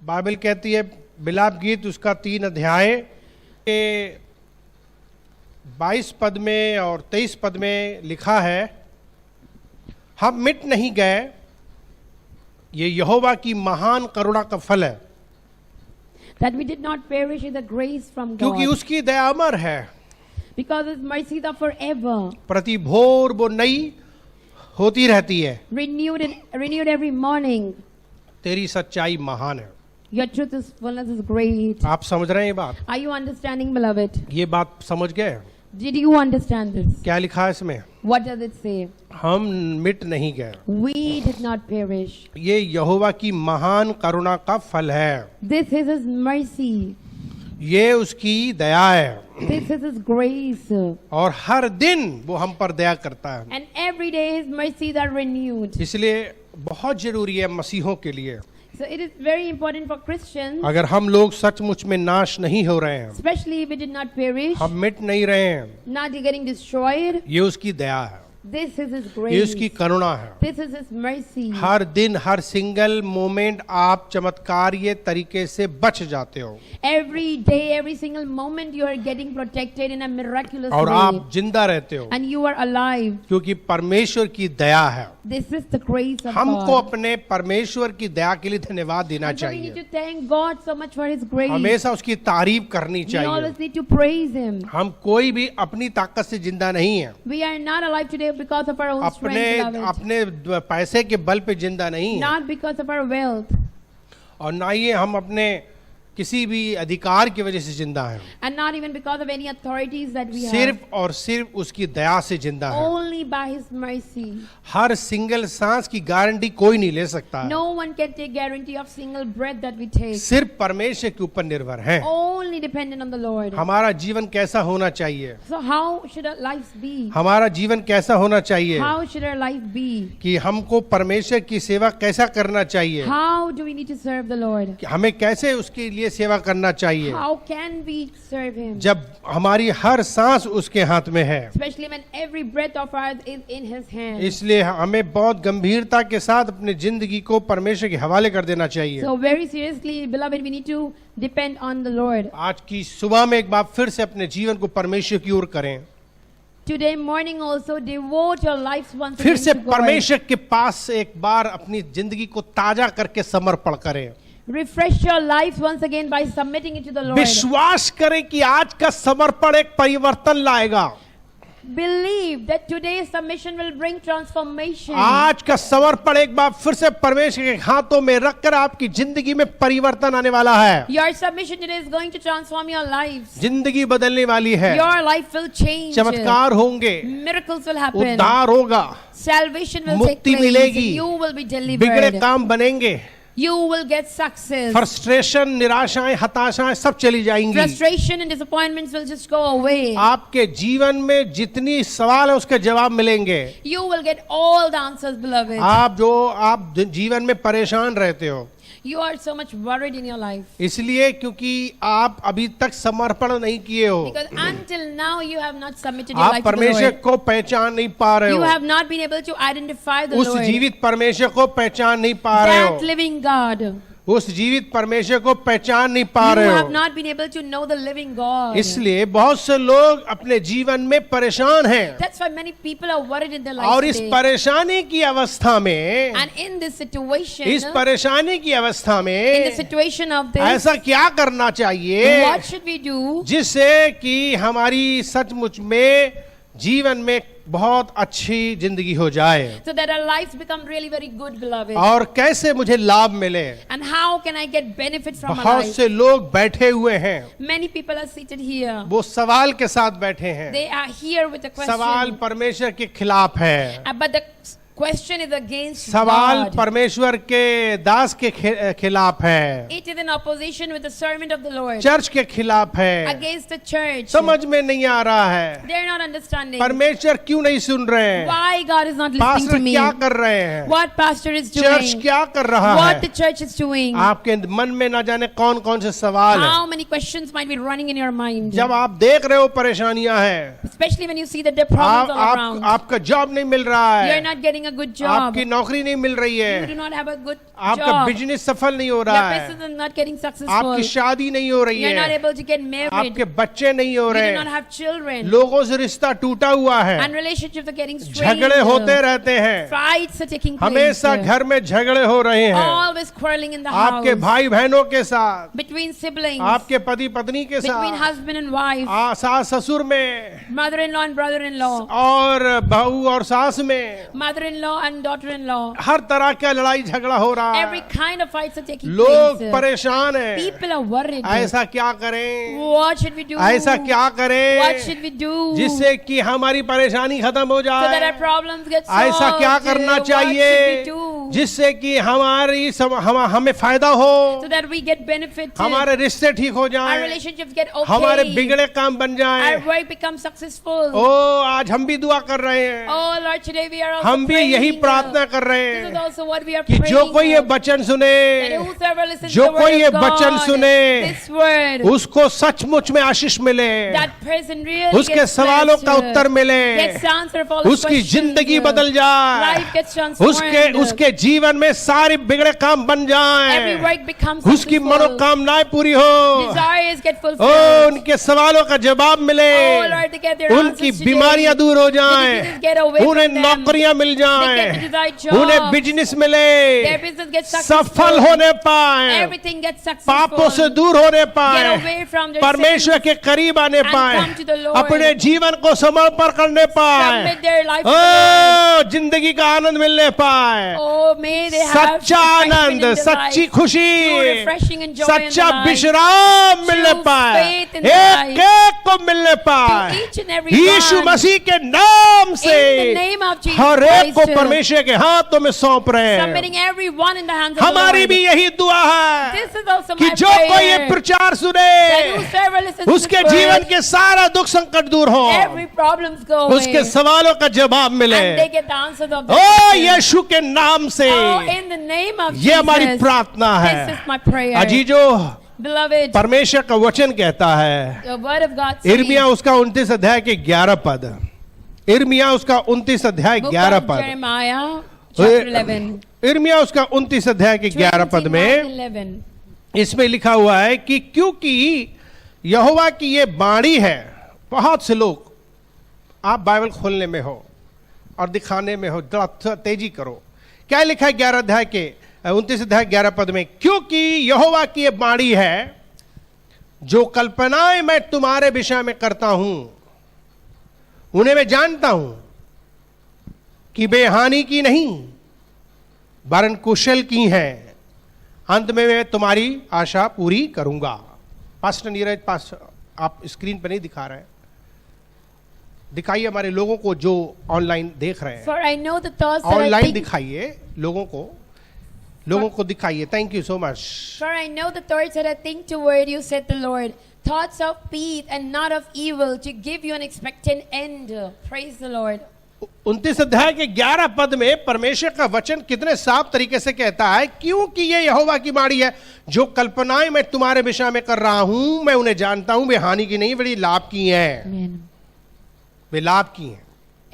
Bible कहती है बिलाप गीत उसका 3 अध्याय के 22 पद में और 23 पद में लिखा है, हम मिट नहीं गए, ये यहोवा की महान करुणा का फल है, that we did not perish in the grace from क्योंकि God, उसकी दया अमर है, because His mercies are forever, प्रति भोर वो नई होती रहती है, renewed every morning. तेरी सच्चाई महान है। Your truthfulness is great. आप समझ रहे हैं ये बात? Are you understanding, beloved? ये बात समझ गए? Did you understand this? क्या लिखा है इसमें? What does it say? हम मिट नहीं गए, We did not perish. ये यहोवा की महान करुणा का फल है, This is His mercy. ये उसकी दया है, This is His grace. और हर दिन वो हम पर दया करता है। And every day His mercies are renewed. इसलिए बहुत जरूरी है मसीहों के लिए, So it is very important for Christians, अगर हम लोग सचमुच में नाश नहीं हो रहे हैं, especially if we did not perish, हम मिट नहीं रहे हैं, not getting destroyed. ये उसकी दया है, This is His ये grace. उसकी करुणा है। This is His mercy. हर दिन हर सिंगल मोमेंट आप चमत्कार ये तरीके से बच जाते हो, Every day, every single moment, you are getting protected in a miraculous और way, आप जिंदा रहते हो, and you are alive. क्योंकि परमेश्वर की दया है। This is the grace of हमको God. अपने परमेश्वर की दया के लिए धन्यवाद देना And so we need चाहिए, to thank God so much for His grace. हमेशा उसकी तारीफ करनी We चाहिए। always need to praise Him. हम कोई भी अपनी ताकत से जिंदा नहीं है, We are not alive today because of our own अपने strength, beloved. अपने पैसे के बल पे जिंदा नहीं है, Not because of our wealth, और ना ही हम अपने किसी भी अधिकार की वजह से जिंदा हैं, and not even because of any authorities that we have. सिर्फ और सिर्फ उसकी दया से जिंदा है। Only by His mercy. Her single सांस की गारंटी कोई नहीं ले सकता है, No one can take guarantee of single breath that we take. सिर्फ परमेश्वर के ऊपर निर्भर है। Only dependent on the Lord. हमारा जीवन कैसा होना चाहिए, So how should our lives be? हमारा जीवन कैसा होना चाहिए, How should our life be? कि हमको परमेश्वर की सेवा कैसा करना चाहिए, How do we need to serve the Lord? कि हमें कैसे उसके लिए सेवा करना चाहिए, How can we serve Him? जब हमारी हर सांस उसके हाथ में है। Especially when every breath of ours is in His hand. इसलिए हमें बहुत गंभीरता के साथ अपनी जिंदगी को परमेश्वर के हवाले कर देना चाहिए। So very seriously, beloved, we need to depend on the Lord. आज की सुबह में एक बार फिर से अपने जीवन को परमेश्वर की ओर करें, Today morning also devote your lives once फिर again से to God. परमेश्वर के पास एक बार अपनी जिंदगी को ताजा करके समर्पण करें। Refresh your lives once again by submitting it to the Lord. विश्वास करें कि आज का समर्पण एक परिवर्तन लाएगा, Believe that today's submission will bring transformation. आज का समर्पण एक बार फिर से परमेश्वर के हाथों में रखकर आपकी जिंदगी में परिवर्तन आने वाला है, Your submission today is going to transform your lives. जिंदगी बदलने वाली है, Your life will change. चमत्कार होंगे, Miracles will happen. उद्धार होगा, Salvation will take मुक्ति place. मिलेगी, You will be बिगड़े delivered. काम बनेंगे, You will get success. Frustration, निराशाएं, हताशाएं सब चली जाएंगी। Frustration and disappointments will just go away. आपके जीवन में जितनी सवाल है उसके जवाब मिलेंगे। You will get all the answers, beloved. आप जीवन में परेशान रहते हो, You are so much worried in your life. इसलिए क्योंकि आप अभी तक समर्पण नहीं किए हो, Because until now you have not submitted your आप life to the परमेश्वर Lord. को पहचान नहीं पा रहे You हो, have not been able to identify the उस Lord. जीवित परमेश्वर को पहचान नहीं पा रहे That हो, living God. उस जीवित परमेश्वर को पहचान नहीं पा You रहे have हो। not been able to know the living God. इसलिए बहुत से लोग अपने जीवन में परेशान हैं, That's why many people are worried in their और lives इस today. परेशानी की अवस्था में, And in this situation, इस परेशानी की अवस्था in the में situation of this, ऐसा क्या करना चाहिए what should we do जिससे कि हमारी सचमुच में जीवन में बहुत अच्छी जिंदगी हो जाए, so that our lives become really very good, beloved? और कैसे मुझे लाभ मिले। And how can I get benefit from my बहुत life? से लोग बैठे हुए हैं, Many people are seated here. वो सवाल के साथ बैठे हैं, They are here with a सवाल question. परमेश्वर के खिलाफ है, But the question is against सवाल God. परमेश्वर के दास के खिलाफ है, It is in opposition with the servant of the Lord. Church के खिलाफ है, Against the church. समझ में नहीं आ रहा है, They're not understanding. परमेश्वर क्यों नहीं सुन रहे हैं, Why God is not listening pastor to me? क्या कर रहे हैं, What pastor is church doing? क्या कर रहा What the है। church is doing? आपके मन में ना जाने कौन कौन से सवाल है, How many questions might be running in your mind? जब आप देख रहे हो परेशानियां हैं, Especially when you see that there are problems all around. आपका जॉब नहीं मिल रहा You're है, not getting a a good job. आपकी नौकरी नहीं मिल रही You है, do not have a good आपका job. बिजनेस सफल नहीं हो Your रहा है, business is not getting successful. आपकी शादी नहीं हो रही You're not है, able to get married. आपके बच्चे नहीं हो You रहे do not हैं, have children. लोगों से रिश्ता टूटा हुआ है, And relationships are getting strained. झगड़े होते रहते हैं, Fights are taking place. हमेशा घर में झगड़े हो रहे हैं, Always quarreling in the आपके house. भाई बहनों के साथ, Between siblings. आपके पति पत्नी के Between साथ, husband and wife. सास ससुर में, Mother-in-law and brother-in-law. और बहू और सास में, Mother-in-law and daughter-in-law. हर तरह का लड़ाई झगड़ा हो रहा Every है, kind of fights are taking लोग place. परेशान हैं, People are worried. ऐसा क्या करें, What should we do? ऐसा क्या What करें should we do? जिससे कि हमारी परेशानी खत्म हो So that our जाए, problems get solved. ऐसा क्या करना What चाहिए should we do? जिससे कि हमें फायदा हो, So that we get benefited. हमारे रिश्ते ठीक हो Our जाएं, relationships get okay. हमारे बिगड़े काम बन Our जाएं। work becomes successful. ओ आज हम भी दुआ कर रहे हैं, Oh Lord, today we are also हम भी praying. यही प्रार्थना कर रहे This is हैं also what we are कि praying. जो कोई ये for. वचन That सुने, whosoever listens जो to the कोई word ये of वचन God, सुने, this word, उसको सचमुच में आशीष मिले, that person really उसके gets सवालों blessed, का उत्तर मिले, gets answer for all his उसकी questions, जिंदगी बदल जाए, life gets transformed, उसके जीवन में सारे बिगड़े काम बन every जाएं, work becomes उसकी successful, मनोकामनाएं पूरी हो, desires get fulfilled. ओ उनके सवालों का जवाब मिले, Oh Lord, they get their उनकी answers today. बीमारियां दूर हो The diseases get जाएं, away from उन्हें them. नौकरियां मिल They get the जाएं, desired jobs. उन्हें बिजनेस मिले, Their business gets successful. सफल होने पाए, Everything gets successful. पापों से दूर होने Get पाए, away from their परमेश्वर sins. के करीब आने And पाए, come to the Lord. अपने जीवन को समर्पण करने पाए, Submit their life to the Lord. ओ जिंदगी का आनंद मिलने पाए, Oh, may they have सच्चा refreshment आनंद, in their सच्ची life. खुशी, True refreshing and joy in सच्चा their life. विश्राम मिलने True पाए, faith in their एक एक को मिलने To पाए, each and every Yeshu one. मसीह के नाम से In the name of Jesus हर एक को Christ. परमेश्वर के हाथों में सौंप रहे हैं। Submitting every one in the hands of the हमारी Lord. भी यही दुआ है This is also कि my जो कोई ये prayer. प्रचार That सुने, whosoever listens to उसके this जीवन word, के सारा दुख संकट दूर हो, every problems go away. उसके सवालों का जवाब मिले, And they get the answers of the ओ यीशु के नाम से Oh, in the name of ये हमारी Jesus. प्रार्थना This है। is my prayer. अजीजो, Beloved, परमेश्वर का वचन कहता है, the word of God says, इर्मिया उसका 29 अध्याय के 11 पद, इर्मिया उसका 29 अध्याय book 11 of पद, Jeremiah, chapter 11. इर्मिया उसका 29 अध्याय के 11 पद में 11. इसमें लिखा हुआ है कि क्योंकि यहोवा की ये बाणी है। बहुत से लोग, आप बाइबल खोलने में हो और दिखाने में हो, थोड़ा तेजी करो, क्या लिखा है 11 अध्याय के 29 अध्याय 11 पद में, क्योंकि यहोवा की ये बाणी है, जो कल्पनाएं मैं तुम्हारे विषय में करता हूं उन्हें मैं जानता हूं कि बेहानि की नहीं वरन कुशल की हैं, अंत में मैं तुम्हारी आशा पूरी करूंगा। पास्टर नीरज, पास आप स्क्रीन पर नहीं दिखा रहे हैं, दिखाइए हमारे लोगों को जो ऑनलाइन देख रहे हैं, For I know the thoughts that I online think. दिखाइए लोगों को दिखाइए। Thank you so much. For I know the thoughts that I think toward you, said the Lord, thoughts of peace and not of evil, to give you an expectant end. Praise the Lord. 29 अध्याय के 11 पद में परमेश्वर का वचन कितने साफ तरीके से कहता है, क्योंकि ये यहोवा की बाणी है, जो कल्पनाएं मैं तुम्हारे विषय में कर रहा हूं मैं उन्हें जानता हूं, वे हानि की नहीं बड़ी लाभ की हैं। Amen. वे लाभ की हैं,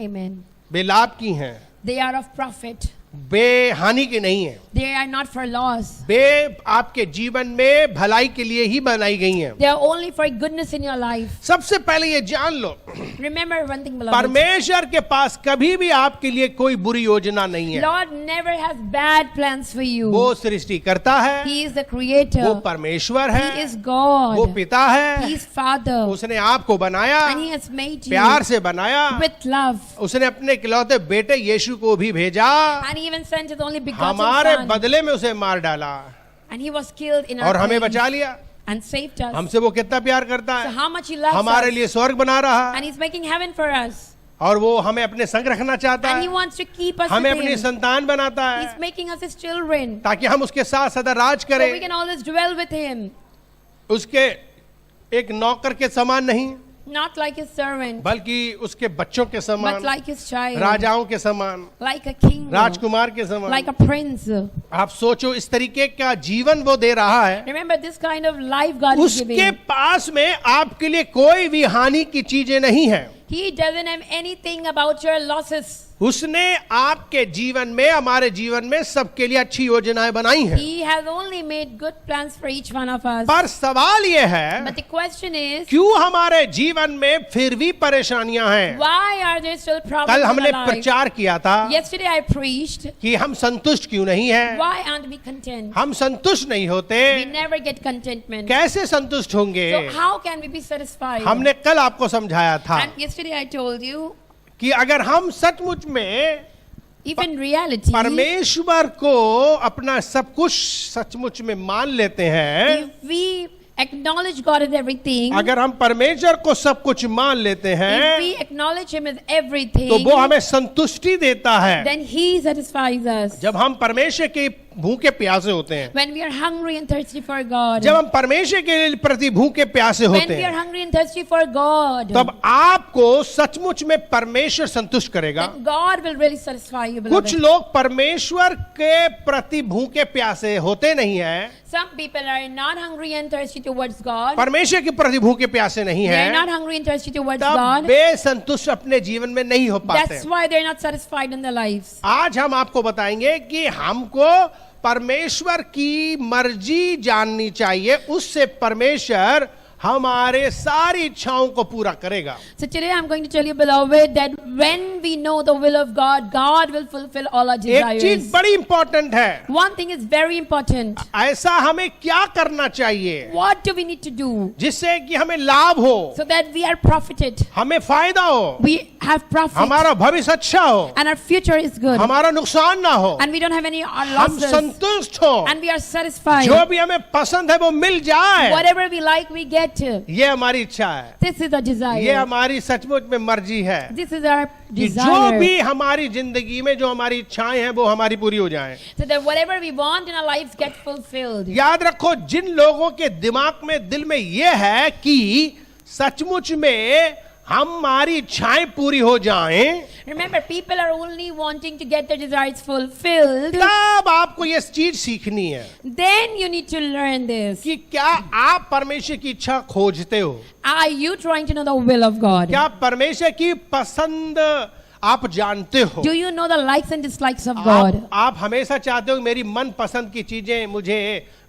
Amen. वे लाभ की हैं, They are of profit. वे हानि की नहीं है, They are not for loss. वे आपके जीवन में भलाई के लिए ही बनाई गई हैं। They are only for goodness in your life. सबसे पहले ये जान लो, Remember one thing, beloved. परमेश्वर के पास कभी भी आपके लिए कोई बुरी योजना नहीं है। Lord never has bad plans for you. वो सृष्टि करता है, He is the creator. वो परमेश्वर He है, is God. वो पिता He है, is Father. उसने आपको बनाया, And He has made you प्यार से बनाया, with love. उसने अपने इकलौते बेटे यीशु को भी भेजा, And He even sent His only begotten हमारे Son. बदले में उसे मार डाला And He was killed in our और हमें place बचा लिया। and saved us. हमसे वो कितना प्यार करता So है, how much He loves हमारे us. लिए स्वर्ग बना रहा And He's making heaven for us. और वो हमें अपने संग रखना चाहता And He है, wants to keep us हमें with अपनी Him. संतान बनाता He's है making us His children. ताकि हम उसके साथ सदा राज So we करें, can always dwell with Him. उसके एक नौकर के समान नहीं Not like His servant, बल्कि उसके बच्चों के but समान, like His child. राजाओं के समान, Like a king. राजकुमार के समान। Like a prince. आप सोचो इस तरीके का जीवन वो दे रहा है, Remember this kind of life God is उसके giving. पास में आपके लिए कोई भी हानि की चीजें नहीं है। He doesn't have anything about your losses. उसने आपके जीवन में, हमारे जीवन में सबके लिए अच्छी योजनाएं बनाई हैं। He has only made good plans for each one of us. पर सवाल यह है, But the question is, क्यों हमारे जीवन में फिर भी परेशानियां हैं? why are there still problems कल in हमने our life? प्रचार किया था Yesterday I preached, कि हम संतुष्ट क्यों नहीं हैं? why aren't we content? हम संतुष्ट नहीं होते, We never get contentment. कैसे संतुष्ट होंगे? So how can we be satisfied? हमने कल आपको समझाया था And yesterday I told you, कि अगर हम सचमुच में if in reality, परमेश्वर को अपना सब कुछ सचमुच में मान लेते हैं, if we acknowledge God as everything, अगर हम परमेश्वर को सब कुछ मान लेते if हैं, we acknowledge Him as everything, तो वो हमें संतुष्टि देता है। then He satisfies us. जब हम परमेश्वर के भूखे प्यासे होते हैं, When we are hungry and thirsty for God, जब हम परमेश्वर के प्रति भूखे प्यासे when होते we are हैं, hungry and thirsty for God, तब आपको सचमुच में परमेश्वर संतुष्ट करेगा। then God will really satisfy you, कुछ beloved. लोग परमेश्वर के प्रति भूखे प्यासे होते नहीं हैं, Some people are not hungry and thirsty towards God. परमेश्वर के प्रति भूखे प्यासे नहीं They're हैं, not hungry and thirsty towards तब God. वे संतुष्ट अपने जीवन में नहीं हो पाते। That's why they're not satisfied in their lives. आज हम आपको बताएंगे कि हमको परमेश्वर की मर्जी जाननी चाहिए, उससे परमेश्वर हमारे सारी इच्छाओं को पूरा करेगा। So today I'm going to tell you, beloved, that when we know the will of God, God will fulfill all our एक चीज desires. बड़ी इंपॉर्टेंट है, One thing is very important. ऐसा हमें क्या करना चाहिए What do we need to do जिससे कि हमें लाभ हो, so that we are profited? हमें फायदा हो, We have profit हमारा भविष्य अच्छा हो, and our future is good. हमारा नुकसान ना हो, And we don't have any हम losses. संतुष्ट हो, And we are satisfied. जो भी हमें पसंद है वो मिल जाए, Whatever we like, we get. ये हमारी इच्छा है, This is our ये desire. हमारी सचमुच में मर्जी है This is our कि जो desire. भी हमारी जिंदगी में जो हमारी इच्छाएं हैं वो हमारी पूरी हो जाएं। So that whatever we want in our lives get fulfilled. याद रखो, जिन लोगों के दिमाग में, दिल में ये है कि सचमुच में हमारी इच्छाएं पूरी हो जाएं, Remember, people are only wanting to get their desires fulfilled. तब आपको ये चीज सीखनी है Then you need to learn this. कि क्या आप परमेश्वर की इच्छा खोजते हो, Are you trying to know the will of God? क्या परमेश्वर की पसंद आप जानते हो? Do you know the likes and dislikes of God? आप हमेशा चाहते हो कि मेरी मन पसंद की चीजें मुझे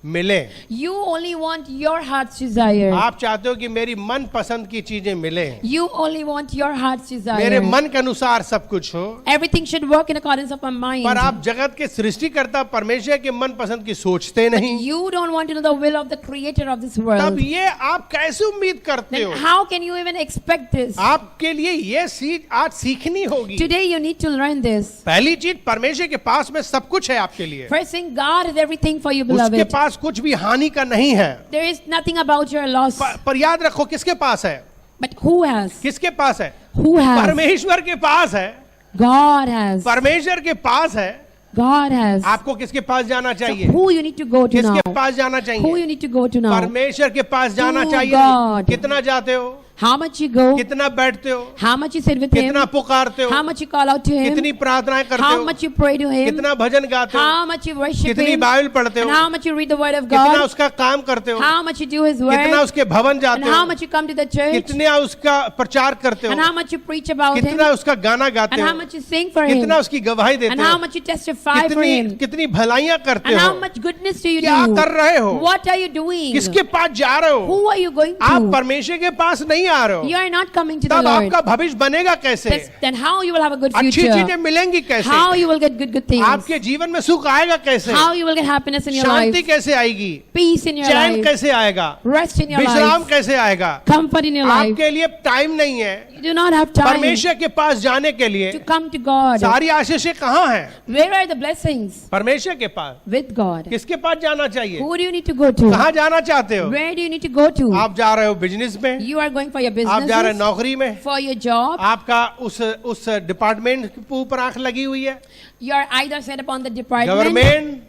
मिले, You only want your heart's desire. आप चाहते हो कि मेरी मन पसंद की चीजें मिले, You only want your heart's मेरे desire. मन के अनुसार सब कुछ हो। Everything should work in accordance of my mind. पर आप जगत के सृष्टिकर्ता परमेश्वर के मन पसंद की सोचते नहीं, You don't want to know the will of the creator of this तब world. ये आप कैसे उम्मीद करते Then हो? how can you even expect this? आपके लिए ये चीज आज सीखनी होगी। Today you need to learn this. पहली चीज, परमेश्वर के पास में सब कुछ है आपके लिए, First thing, God has everything for you, उसके beloved. पास कुछ भी हानि का नहीं है। There is nothing about your loss. पर याद रखो, किसके पास है? But who has? किसके पास है? Who has? परमेश्वर के पास है, God has. परमेश्वर के पास है। God has. आपको किसके पास जाना So चाहिए? who you need to go to now? किसके पास जाना Who चाहिए? you need to go to now? परमेश्वर के पास जाना To चाहिए। God. कितना जाते हो, How much you go? कितना बैठते हो, How much you sit with Him? कितना पुकारते हो, How much you call out to Him? कितनी प्रार्थनाएं करते How हो, much you pray to Him? कितना भजन गाते हो, How much you worship कितनी Him? बाइबल पढ़ते And हो, how much you read the Word of कितना God? उसका काम करते हो, How much you do His कितना Word? उसके भवन And जाते how हो, much you come to the church? कितना उसका प्रचार करते And हो, how much you preach about Him? कितना उसका गाना गाते And how हो, much you sing for Him? कितना उसकी गवाही And देते how हो, much you testify for Him? कितनी भलाइयां करते And हो, how much goodness do you क्या do? कर रहे हो, What are you doing? किसके पास जा रहे हो? Who are you going आप to? परमेश्वर के पास नहीं आ रहे हो, You are not coming to the तब Lord. आपका भविष्य बनेगा कैसे? Then how you will have a good अच्छी future? चीजें मिलेंगी कैसे? How you will get good things? आपके जीवन में सुख आएगा कैसे? How you will get happiness in your Shanti life? कैसे आएगी? Peace in your chain life? कैसे आएगा? Rest in your विश्राम life? कैसे आएगा? Comfort in your life? आपके लिए टाइम नहीं है You do not have time परमेश्वर के पास जाने के लिए। to come to God. सारी आशीषें कहाँ हैं? Where are the blessings? परमेश्वर के पास। With God. किसके पास जाना चाहिए? Who do you need to go to? कहाँ जाना चाहते हो? Where do you need to go to? आप जा रहे हो बिजनेस में, You are going for your आप जा रहे हो business, नौकरी में, for your job. आपका उस डिपार्टमेंट के ऊपर आंख लगी हुई है, You are either set upon the department,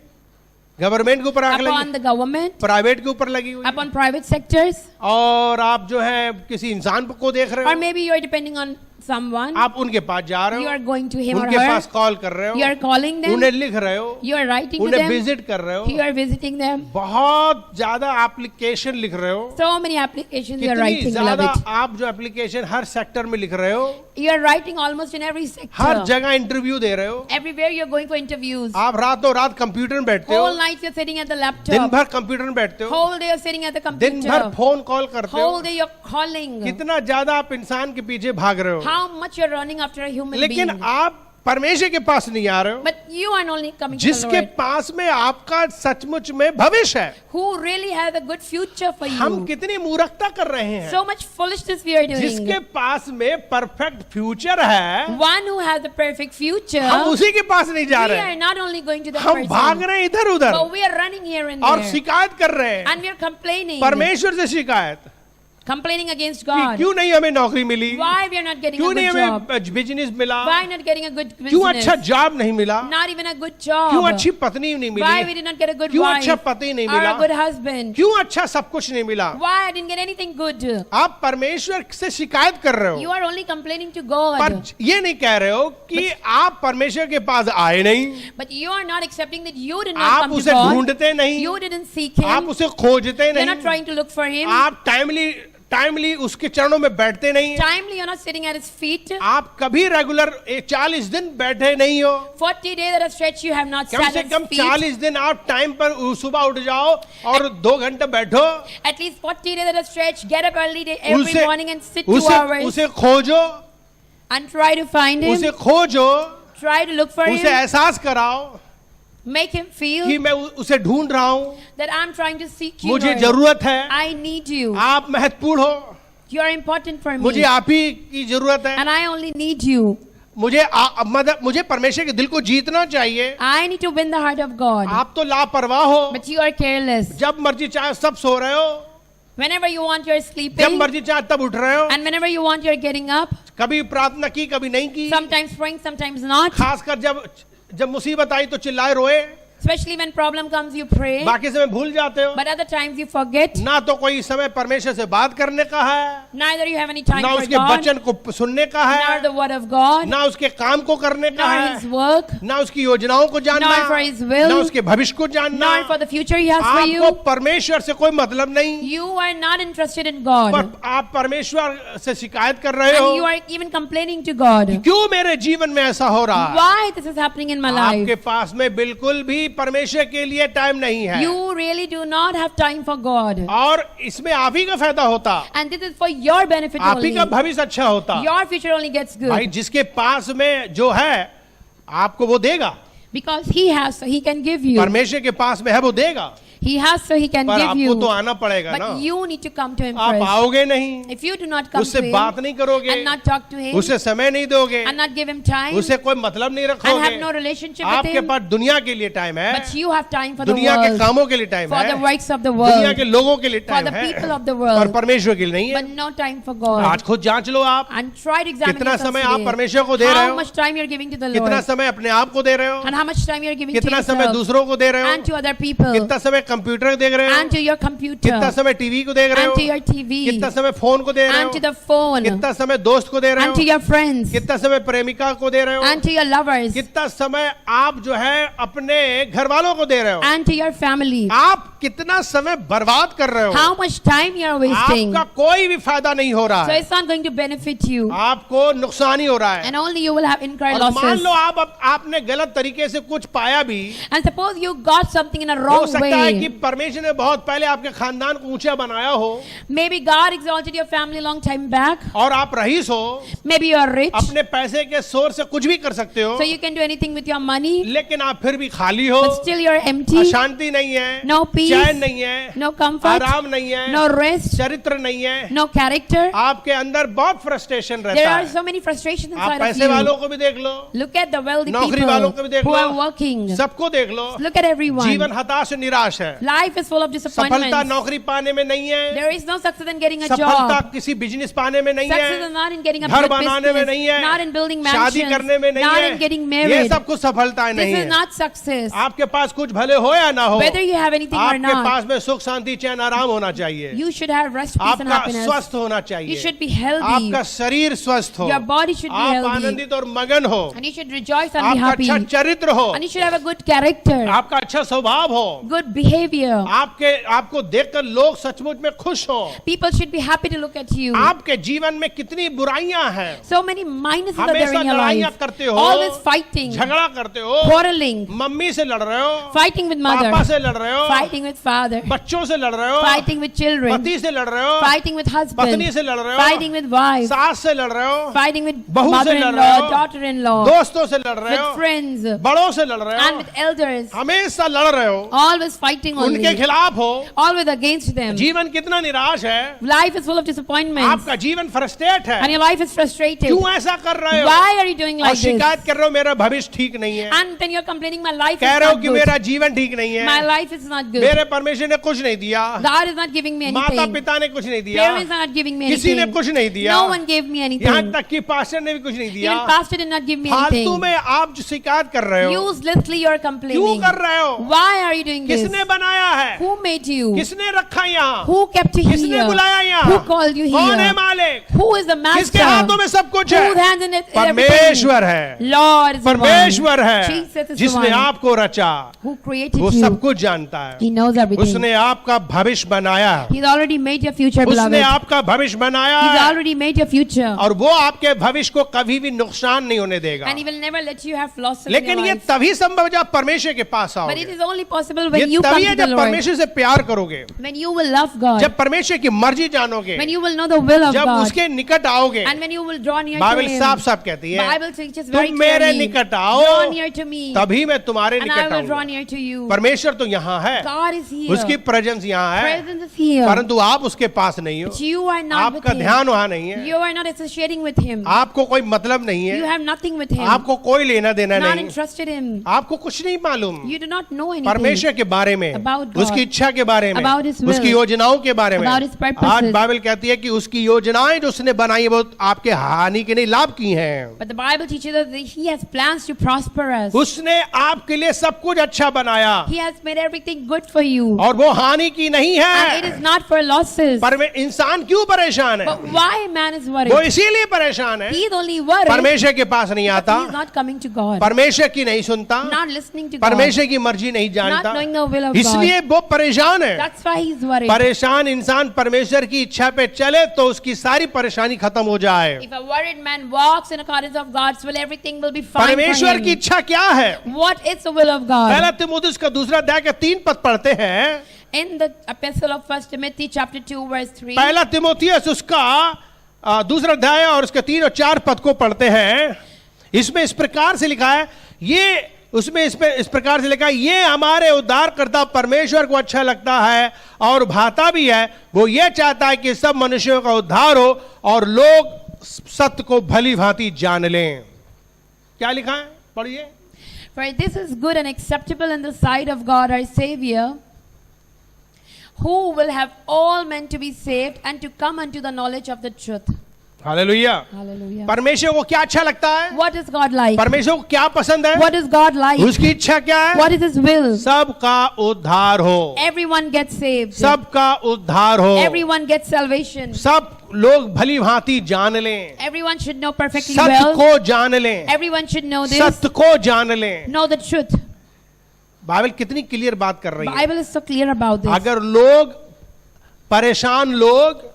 government के ऊपर आंख लगी, upon the government, प्राइवेट के ऊपर लगी हुई है, upon private sectors, और आप जो है किसी इंसान को देख रहे or हो, maybe you are depending on someone, आप उनके पास जा रहे you हो, are going to him or उनके her, पास कॉल कर रहे you हो, are calling them, उन्हें लिख रहे हो, you are writing to उन्हें them, विजिट कर रहे हो, you are visiting them. बहुत ज्यादा एप्लीकेशन लिख रहे हो, So many applications you are कितनी writing, ज्यादा beloved. आप जो एप्लीकेशन हर सेक्टर में लिख रहे हो, You are writing almost in every her sector. जगह इंटरव्यू दे रहे हो, Everywhere you are going for interviews. आप रातों रात कंप्यूटर में बैठते हो, Whole night you are sitting at the दिन laptop. भर कंप्यूटर में बैठते हो, Whole day you are sitting at the दिन भर computer. फोन कॉल करते हो, Whole day you are calling. कितना ज्यादा आप इंसान के पीछे भाग रहे हो, How much you are running after a human लेकिन being. आप परमेश्वर के पास नहीं आ रहे हो, But you are only coming to the जिसके Lord, पास में आपका सचमुच में भविष्य है। who really has a good future for हम you. कितनी मूर्खता कर रहे हैं, So much foolishness we are doing. जिसके पास में परफेक्ट फ्यूचर है, One who has the perfect future, हम उसी के पास नहीं जा we रहे are हैं, not only going to the हम भाग person, रहे हैं इधर उधर but we are running here and और there. शिकायत कर रहे हैं And we are complaining. परमेश्वर से, शिकायत Complaining against कि God. क्यों नहीं हमें नौकरी मिली, Why we are not getting क्यों a नहीं good job? हमें बिजनेस मिला, Why not getting a good क्यों अच्छा business? जॉब नहीं मिला, Not even a good क्यों job. अच्छी पत्नी नहीं Why we milli, did not get a good क्यों wife अच्छा पति नहीं or a मिला, good husband? क्यों अच्छा सब कुछ नहीं मिला। Why I didn't get anything good? आप परमेश्वर से शिकायत कर रहे You हो, are only complaining to पर God. ये नहीं कह रहे हो कि आप परमेश्वर के पास आए नहीं, But you are not accepting that you did not आप come to उसे God. ढूंढते नहीं, You didn't seek आप Him. उसे खोजते You're not नहीं, trying to look for Him. आप टाइमली उसके चरणों में बैठते नहीं, Timely, you're not sitting at His feet. आप कभी रेगुलर 40 दिन बैठे नहीं हो, 40 days at a stretch you have not come sat से at कम His feet. 40 दिन आप टाइम पर सुबह उठ जाओ और 2 घंटे बैठो, At least 40 days at a stretch, get up early day, every उसे morning and sit 2 hours उसे खोजो, and try to find Him. उसे खोजो, Try to look for उसे Him. एहसास कराओ Make Him feel कि मैं उसे ढूंढ रहा हूँ, that I'm trying to seek you. मुझे Lord. जरूरत है, I need you. आप महत्वपूर्ण हो, You are important for मुझे me. आप ही की जरूरत है, And I only need you. मुझे परमेश्वर के दिल को जीतना चाहिए। I need to win the heart of God. आप तो लापरवाह हो, But you are careless. जब मर्जी चाहे सब सो रहे हो, Whenever you want, you're जब sleeping. मर्जी चाहे तब उठ रहे हो, And whenever you want, you're getting up. कभी प्रार्थना की कभी नहीं की, Sometimes praying, sometimes not. खासकर जब मुसीबत आई तो चिल्लाए रोए, Especially when problem comes, you pray. बाकी समय भूल जाते हो, But other times you forget. ना तो कोई समय परमेश्वर से बात करने का है, Neither you have any time ना for उसके God, वचन को सुनने का nor है, the word of God, ना उसके काम को करने का nor His है, work, ना उसकी योजनाओं को जानना, nor for His will, ना उसके भविष्य को जानना। nor for the future He has for आपको you. परमेश्वर से कोई मतलब नहीं, You are not interested in God. पर आप परमेश्वर से शिकायत कर रहे And you हो, are even complaining to God. क्यों मेरे जीवन में ऐसा हो रहा है। Why this is happening in my आपके life? पास में बिल्कुल भी परमेश्वर के लिए टाइम नहीं है, You really do not have time for God. और इसमें आप ही का फायदा होता, And this is for your benefit आप ही only. का भविष्य अच्छा होता। Your future only gets भाई good. जिसके पास में जो है आपको वो देगा, Because He has, so He can give you. परमेश्वर के पास में है वो देगा, He has, so He can पर give आपको तो you. आना पड़ेगा ना। But you need to come to Him आप first. आओगे नहीं, If you do not come उससे to Him बात नहीं करोगे, and not talk to Him उसे समय नहीं दोगे, and not give Him time उसे कोई मतलब नहीं and have no रखोगे, relationship with आपके Him, पास दुनिया के लिए टाइम है, but you have time for the दुनिया के world, कामों के लिए टाइम for the है, works of the दुनिया world, के लोगों के लिए for टाइम the है, people of the और world, परमेश्वर के लिए नहीं but है। no time for God. आज खुद जांच लो आप, And try to examine कितना yourself समय आप today. परमेश्वर को दे रहे How हो, much time you're giving to the कितना Lord, समय अपने आप को दे रहे हो, and how much time you're giving to कितना समय yourself दूसरों को दे रहे हो, and to other people कितना समय कंप्यूटर को दे रहे हो, and to your computer कितना समय टीवी को दे रहे and हो, to your TV कितना समय फोन को दे रहे and हो, to the phone कितना समय दोस्त को दे रहे and to हो, your friends कितना समय प्रेमिका को दे रहे हो, and to your lovers कितना समय आप जो है अपने घर वालों को दे रहे हो, and to your family. आप कितना समय बर्बाद कर रहे हो, How much time you are wasting. आपका कोई भी फायदा नहीं हो रहा So है, it's not going to benefit you आपको नुकसान ही हो रहा है। and only you will have incurred और मान losses. लो आपने गलत तरीके से कुछ पाया भी, And suppose you got something in a हो wrong सकता है कि way. परमेश्वर ने बहुत पहले आपके खानदान को ऊंचा बनाया हो, Maybe God exalted your family long time back. और आप रईस हो, Maybe you are rich, अपने पैसे के सोर्स से कुछ भी कर सकते हो, so you can do anything with your money, लेकिन आप फिर भी खाली हो, but still you're empty, शांति नहीं है, no peace, चैन नहीं है, no comfort, आराम नहीं है, no rest, चरित्र नहीं है, no character. आपके अंदर बहुत फ्रस्ट्रेशन There रहता are है। so many frustrations आप inside of पैसे वालों you. को भी देख लो, Look at the wealthy नौकरी वालों को भी people देख who लो, are working. सबको देख लो, Look at everyone. जीवन हताश और निराश है। है। Life is full of सफलता disappointments. नौकरी पाने में नहीं है, There is no success in getting a सफलता job. किसी बिजनेस पाने में नहीं Success is है, not in getting a घर good बनाने में नहीं business, not है, in building शादी mansions, करने में नहीं not है, in getting ये married. सब कुछ सफलताएं This नहीं is है। not success. आपके पास कुछ भले हो या ना हो, Whether you have anything or आपके not, पास में सुख शांति चैन आराम होना चाहिए, you should have rest, peace and आपका happiness. स्वस्थ होना You चाहिए, should be healthy. आपका शरीर स्वस्थ हो, Your body should be आप healthy. आनंदित और मगन हो, And you should rejoice and be आपका happy. अच्छा चरित्र हो, And you should have a good character, आपका अच्छा स्वभाव हो, good behavior. आपको देखकर लोग सचमुच में खुश हो। People should be happy to look at you. आपके जीवन में कितनी बुराइयां हैं, So many minuses are there हमेशा in your लड़ाइयां life. करते हो, Always fighting, झगड़ा करते हो, quarreling, मम्मी से लड़ रहे हो, fighting with पापा mother, से लड़ रहे हो, fighting with father, बच्चों से लड़ रहे हो, fighting with children, पति से लड़ रहे हो, fighting with husband, पत्नी से लड़ रहे हो, fighting with wife, सास से लड़ रहे हो, fighting with बहू से लड़ रहे mother-in-law, हो, daughter-in-law, दोस्तों से लड़ रहे with हो, friends, बड़ों से लड़ रहे and हो, with elders. हमेशा लड़ रहे हो, Always fighting उनके only, खिलाफ हो। always against them. जीवन कितना निराश है, Life is full of disappointments, आपका जीवन फ्रस्ट्रेट है, and your life is frustrated. क्यों ऐसा कर रहे हो, Why are you doing और like this? शिकायत कर रहे हो मेरा भविष्य ठीक नहीं है, And then you're complaining, my life कह is रहे हो not कि good. मेरा जीवन ठीक नहीं है, My life is not good. मेरे परमेश्वर ने कुछ नहीं दिया, God is not giving me माता anything. पिता ने कुछ नहीं दिया, Parents are not giving me किसी ने anything. कुछ नहीं दिया, No one gave me यहाँ anything. तक कि पास्टर ने भी कुछ नहीं दिया। Even pastor did not give me फालतू anything. में आप जो शिकायत कर रहे हो, Uselessly you're क्यों complaining. कर रहे हो, Why are you doing this? किसने बनाया है, Who made you? किसने रखा यहाँ, Who kept you किसने here? बुलाया यहाँ, Who called you कौन है here? मालिक, Who is the किसके हाथों master? में सब कुछ Whose है, hands in it? Everything. परमेश्वर है, Lord is the one. परमेश्वर है, Jesus is the जिसने one आपको रचा, who created वो you. सब कुछ जानता है, He knows everything. उसने आपका भविष्य बनाया, He's already made your future, beloved. उसने आपका भविष्य बनाया He's है, already made your future. और वो आपके भविष्य को कभी भी नुकसान नहीं होने देगा। And he will never let you have losses in लेकिन your ये life. तभी संभव है जब परमेश्वर के पास But it आओगे, is only possible ये when you come तभी to है the जब Lord. परमेश्वर से प्यार करोगे, When you will love God. जब परमेश्वर की मर्जी जानोगे, When you will know the will of जब God. उसके निकट आओगे। And when you will draw near to Bible Him. साफ साफ कहती है, Bible teaches very तुम मेरे clearly. निकट आओ, Draw near to me. तभी मैं तुम्हारे And I निकट will draw आऊंगा। near to you. परमेश्वर तो यहाँ है, God is here. उसकी प्रेजेंस यहाँ है, Presence is here. परंतु आप उसके पास नहीं हो, But you are not with आपका Him. ध्यान वहाँ नहीं है, You are not associating with Him. आपको कोई मतलब नहीं You है, have nothing with Him. आपको कोई लेना देना Not नहीं, interested in Him. आपको कुछ नहीं मालूम You do not know anything. परमेश्वर के बारे में, About God. उसकी इच्छा के बारे में, About His will. उसकी योजनाओं के बारे में। About His purposes. आज बाइबल कहती है कि उसकी योजनाएं जो उसने बनाई है वो आपके हानि के नहीं लाभ की हैं। But the Bible teaches us that He has plans to prosper us. उसने आपके लिए सब कुछ अच्छा बनाया He has made everything good for you. और वो हानि की नहीं And it है। is not for losses. पर वे इंसान क्यों परेशान है? But why man is worried? वो इसीलिए परेशान है, He is only worried. परमेश्वर के पास नहीं आता, He is not coming to God. परमेश्वर की नहीं सुनता, Not listening to God. परमेश्वर की मर्जी नहीं Not जानता, knowing the will of God. इसलिए वो परेशान है। That's why he is worried. परेशान इंसान परमेश्वर की इच्छा पे चले तो उसकी सारी परेशानी खत्म हो जाए। If a worried man walks in accordance of God's will, everything will be fine for परमेश्वर की him. इच्छा क्या है? What is the will of God? पहला तीमुथियुस का दूसरा अध्याय के 3 पद पढ़ते हैं। In the epistle of 1 Timothy chapter 2 verse 3, पहला तीमुथियुस उसका दूसरा अध्याय और उसके 3 और 4 पद को पढ़ते हैं। इसमें इस प्रकार से लिखा है, ये उसमें इस प्रकार से लिखा है, ये हमारे उद्धारकर्ता परमेश्वर को अच्छा लगता है और भाता भी है। वो ये चाहता है कि सब मनुष्यों का उद्धार हो और लोग सत्य को भली भांति जान लें। क्या लिखा है? पढ़िए। for this is good and acceptable in the sight of God our Savior, who will have all men to be saved and to come unto the knowledge of the truth. Hallelujah. Hallelujah. परमेश्वर को क्या अच्छा लगता है? What is God like? परमेश्वर को क्या पसंद है? What is God like? उसकी इच्छा क्या है? What is His will? सबका उद्धार हो, Everyone gets saved. सबका उद्धार हो, Everyone gets salvation. सब लोग भली भांति जान लें, Everyone should know perfectly सत्य well. को जान लें, Everyone should know this. सत्य को जान लें। Know the truth. बाइबल कितनी क्लियर बात कर रही है। Bible is so clear about this. अगर लोग परेशान लोग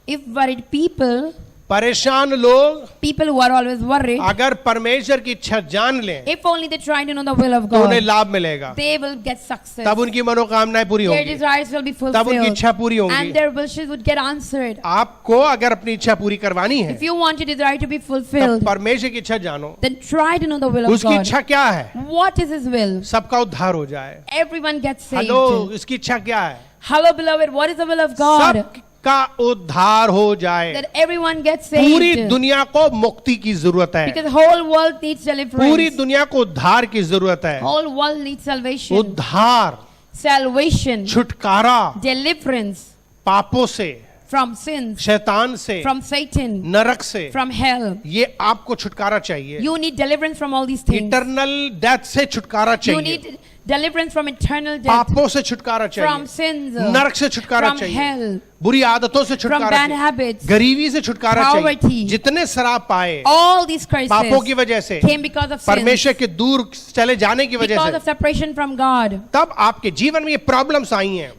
If worried people, परेशान लोग people who are always worried, अगर परमेश्वर की इच्छा जान लें if only they try to know the will of तो उन्हें God, लाभ मिलेगा, they will get success. तब उनकी मनोकामनाएं पूरी Their होंगी, desires will be तब उनकी fulfilled. इच्छा पूरी And होंगी। their wishes would get answered. आपको अगर अपनी इच्छा पूरी करवानी है If you want your desire to be तब fulfilled, परमेश्वर की इच्छा जानो। then try to know the will of उसकी God. इच्छा क्या है? What is His will? सबका उद्धार हो जाए। Everyone gets saved. हेलो, इसकी इच्छा क्या है? Hello, beloved. What is the will of God? सबका उद्धार हो जाए। That everyone gets पूरी saved. दुनिया को मुक्ति की जरूरत है, Because the whole world needs पूरी deliverance. दुनिया को उद्धार की जरूरत है। Whole world needs salvation. उद्धार salvation, छुटकारा deliverance पापों से, from sins, शैतान से, from Satan, नरक से, from hell. ये आपको छुटकारा चाहिए। You need deliverance from all these things. Eternal death से छुटकारा You चाहिए, need deliverance from eternal death, पापों से छुटकारा from चाहिए, sins, नरक से छुटकारा from चाहिए, hell, बुरी आदतों से from छुटकारा bad चाहिए, habits. गरीबी से छुटकारा चाहिए। Poverty. जितने शराब पाए All these पापों की curses वजह से, came because of sin, परमेश्वर के दूर चले जाने की वजह because of से, separation from God. तब आपके जीवन में ये प्रॉब्लम्स आई हैं।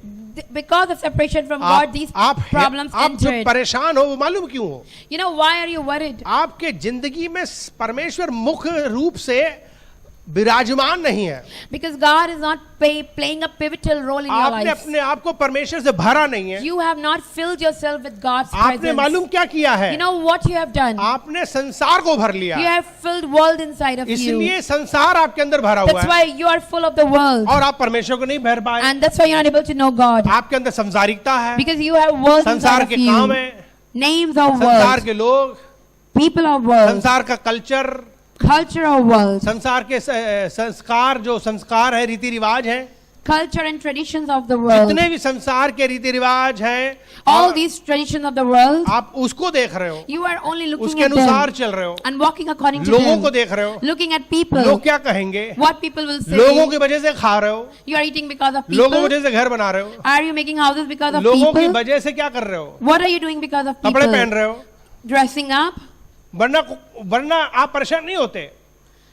Because of separation from आप God, these problems आप जो entered. परेशान हो वो मालूम क्यों हो? You know, why are you worried? आपके जिंदगी में परमेश्वर मुख्य रूप से विराजमान नहीं है। Because God is not playing a pivotal role in your आपने life. अपने आप को परमेश्वर से भरा नहीं है। You have not filled yourself with God's आपने presence. मालूम क्या किया है? You know what you have done? आपने संसार को भर लिया, You have filled world inside of you. इसलिए संसार आपके अंदर भरा हुआ That's है why you are full of the world. और आप परमेश्वर को नहीं भर पाए। And that's why you're not able to know God. आपके अंदर संसारिकता है, Because you have world संसार inside के of काम you. है, Names of संसार world. के लोग, People of world. संसार का कल्चर, Culture of world. संसार के संस्कार, जो संस्कार है, रीति रिवाज है, Culture and traditions of the world. जितने भी संसार के रीति रिवाज हैं, All these traditions of the world. आप उसको देख रहे हो, You are only looking उसके at अनुसार them चल रहे हो, and walking according to लोगों को them. देख रहे हो, Looking at people. लोग क्या कहेंगे, What people will लोगों say. की वजह से खा रहे हो, You are eating because of लोगों की people. वजह से घर बना रहे हो, Are you making houses because of लोगों की people? वजह से क्या कर रहे हो, What are you doing because of कपड़े पहन people? रहे हो, Dressing up? वरना आप परेशान नहीं होते।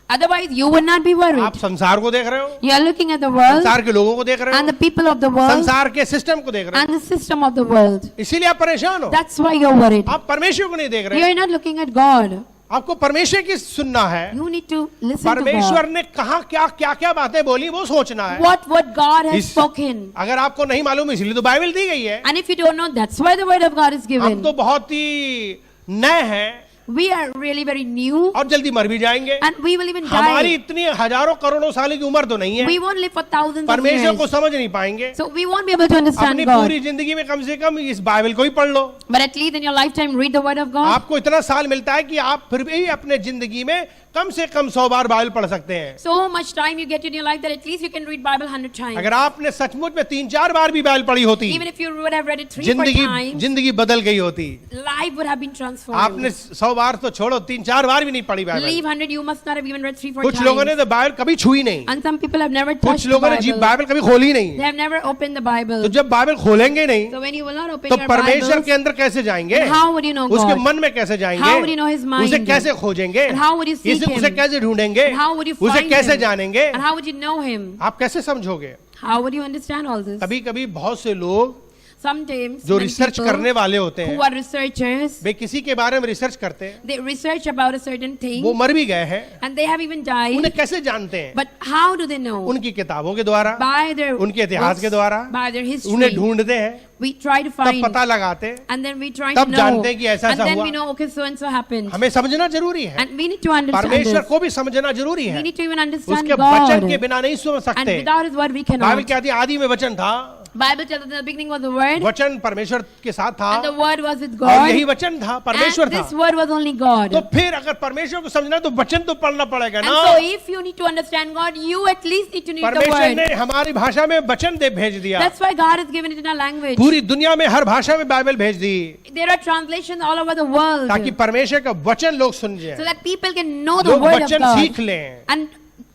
Otherwise, you would not be आप worried. संसार को देख रहे हो, You are looking at the world संसार के लोगों को देख रहे and the हो, people of the world संसार के सिस्टम को देख रहे and the system of the world. हो, इसीलिए आप परेशान हो। That's why you're worried. आप परमेश्वर को नहीं देख You रहे, are not looking at God. आपको परमेश्वर की सुनना है। You need to listen to परमेश्वर God. ने कहा क्या क्या क्या बातें बोली वो सोचना है। What God has इस- spoken. अगर आपको नहीं मालूम इसलिए तो बाइबल दी गई है। And if you don't know, that's why the word of God is हम given. तो बहुत ही नए हैं We are really very new और जल्दी मर भी जाएंगे। and we will even हमारी die. इतनी हजारों करोड़ों साल की उम्र तो नहीं है, We won't live for thousands of परमेश्वर को years. समझ नहीं पाएंगे। So we won't be able to understand अपनी God. पूरी जिंदगी में कम से कम इस बाइबल को ही पढ़ लो। But at least in your lifetime, read the word of God. आपको इतना साल मिलता है कि आप फिर भी अपने जिंदगी में कम से कम 100 बार बाइबल पढ़ सकते हैं। So much time you get in your life that at least you can read Bible 100 times. अगर आपने सचमुच में 3-4 बार भी बाइबल पढ़ी होती, Even if you would have read it 3-4 times, जिंदगी बदल गई होती। life would have been transformed. आपने 100 बार तो छोड़ो, 3-4 बार भी नहीं पढ़ी Leave Bible. 100, you must not have even read 3-4 कुछ लोगों ने times. तो बाइबल कभी छुई नहीं, And some people have never कुछ touched the लोगों ने जी Bible. बाइबल कभी खोली नहीं। They have never opened the Bible. तो जब बाइबल खोलेंगे नहीं So when you will not open तो your परमेश्वर Bible, के अंदर कैसे जाएंगे, how would you know उसके God? मन में कैसे जाएंगे, How would you know his mind? उसे कैसे खोजेंगे, And how would you seek उसे him? कैसे ढूंढेंगे, And how would you उसे find कैसे him? जानेंगे, And how would you know him? आप कैसे समझोगे। How would you understand all this? कभी कभी बहुत से लोग Sometimes जो when रिसर्च people करने वाले होते who हैं, are researchers, वे किसी के बारे में रिसर्च करते हैं, they research about a certain thing वो मर भी गए हैं, and they have even died. उन्हें कैसे जानते हैं, But how do they know? उनकी किताबों के द्वारा, By their उनके इतिहास books, के द्वारा, by their उन्हें history. ढूंढते हैं, We try to तब find पता लगाते हैं, and then we try to तब know. जानते हैं कि ऐसा And ऐसा then हुआ। we know, okay, so and so happened. हमें समझना जरूरी है, And we need to understand परमेश्वर this. को भी समझना जरूरी We है, need to even understand उसके वचन के God. बिना नहीं समझ And सकते। without his word we Bible cannot. कहती है आदि में वचन था, Bible tells us in the beginning was the word वचन परमेश्वर के साथ था and the word was with और God. यही वचन था, परमेश्वर And था। this word was only God. तो फिर अगर परमेश्वर को समझना है तो वचन तो पढ़ना पड़ेगा And ना। so if you need to understand God, you at least need to read the परमेश्वर word. ने हमारी भाषा में वचन दे भेज दिया, That's why God has given it in our language. पूरी दुनिया में हर भाषा में बाइबल भेज दी, There are translations all over the world ताकि परमेश्वर का वचन लोग सुन so जाए, that people can know the लोग word of वचन God सीख लें। and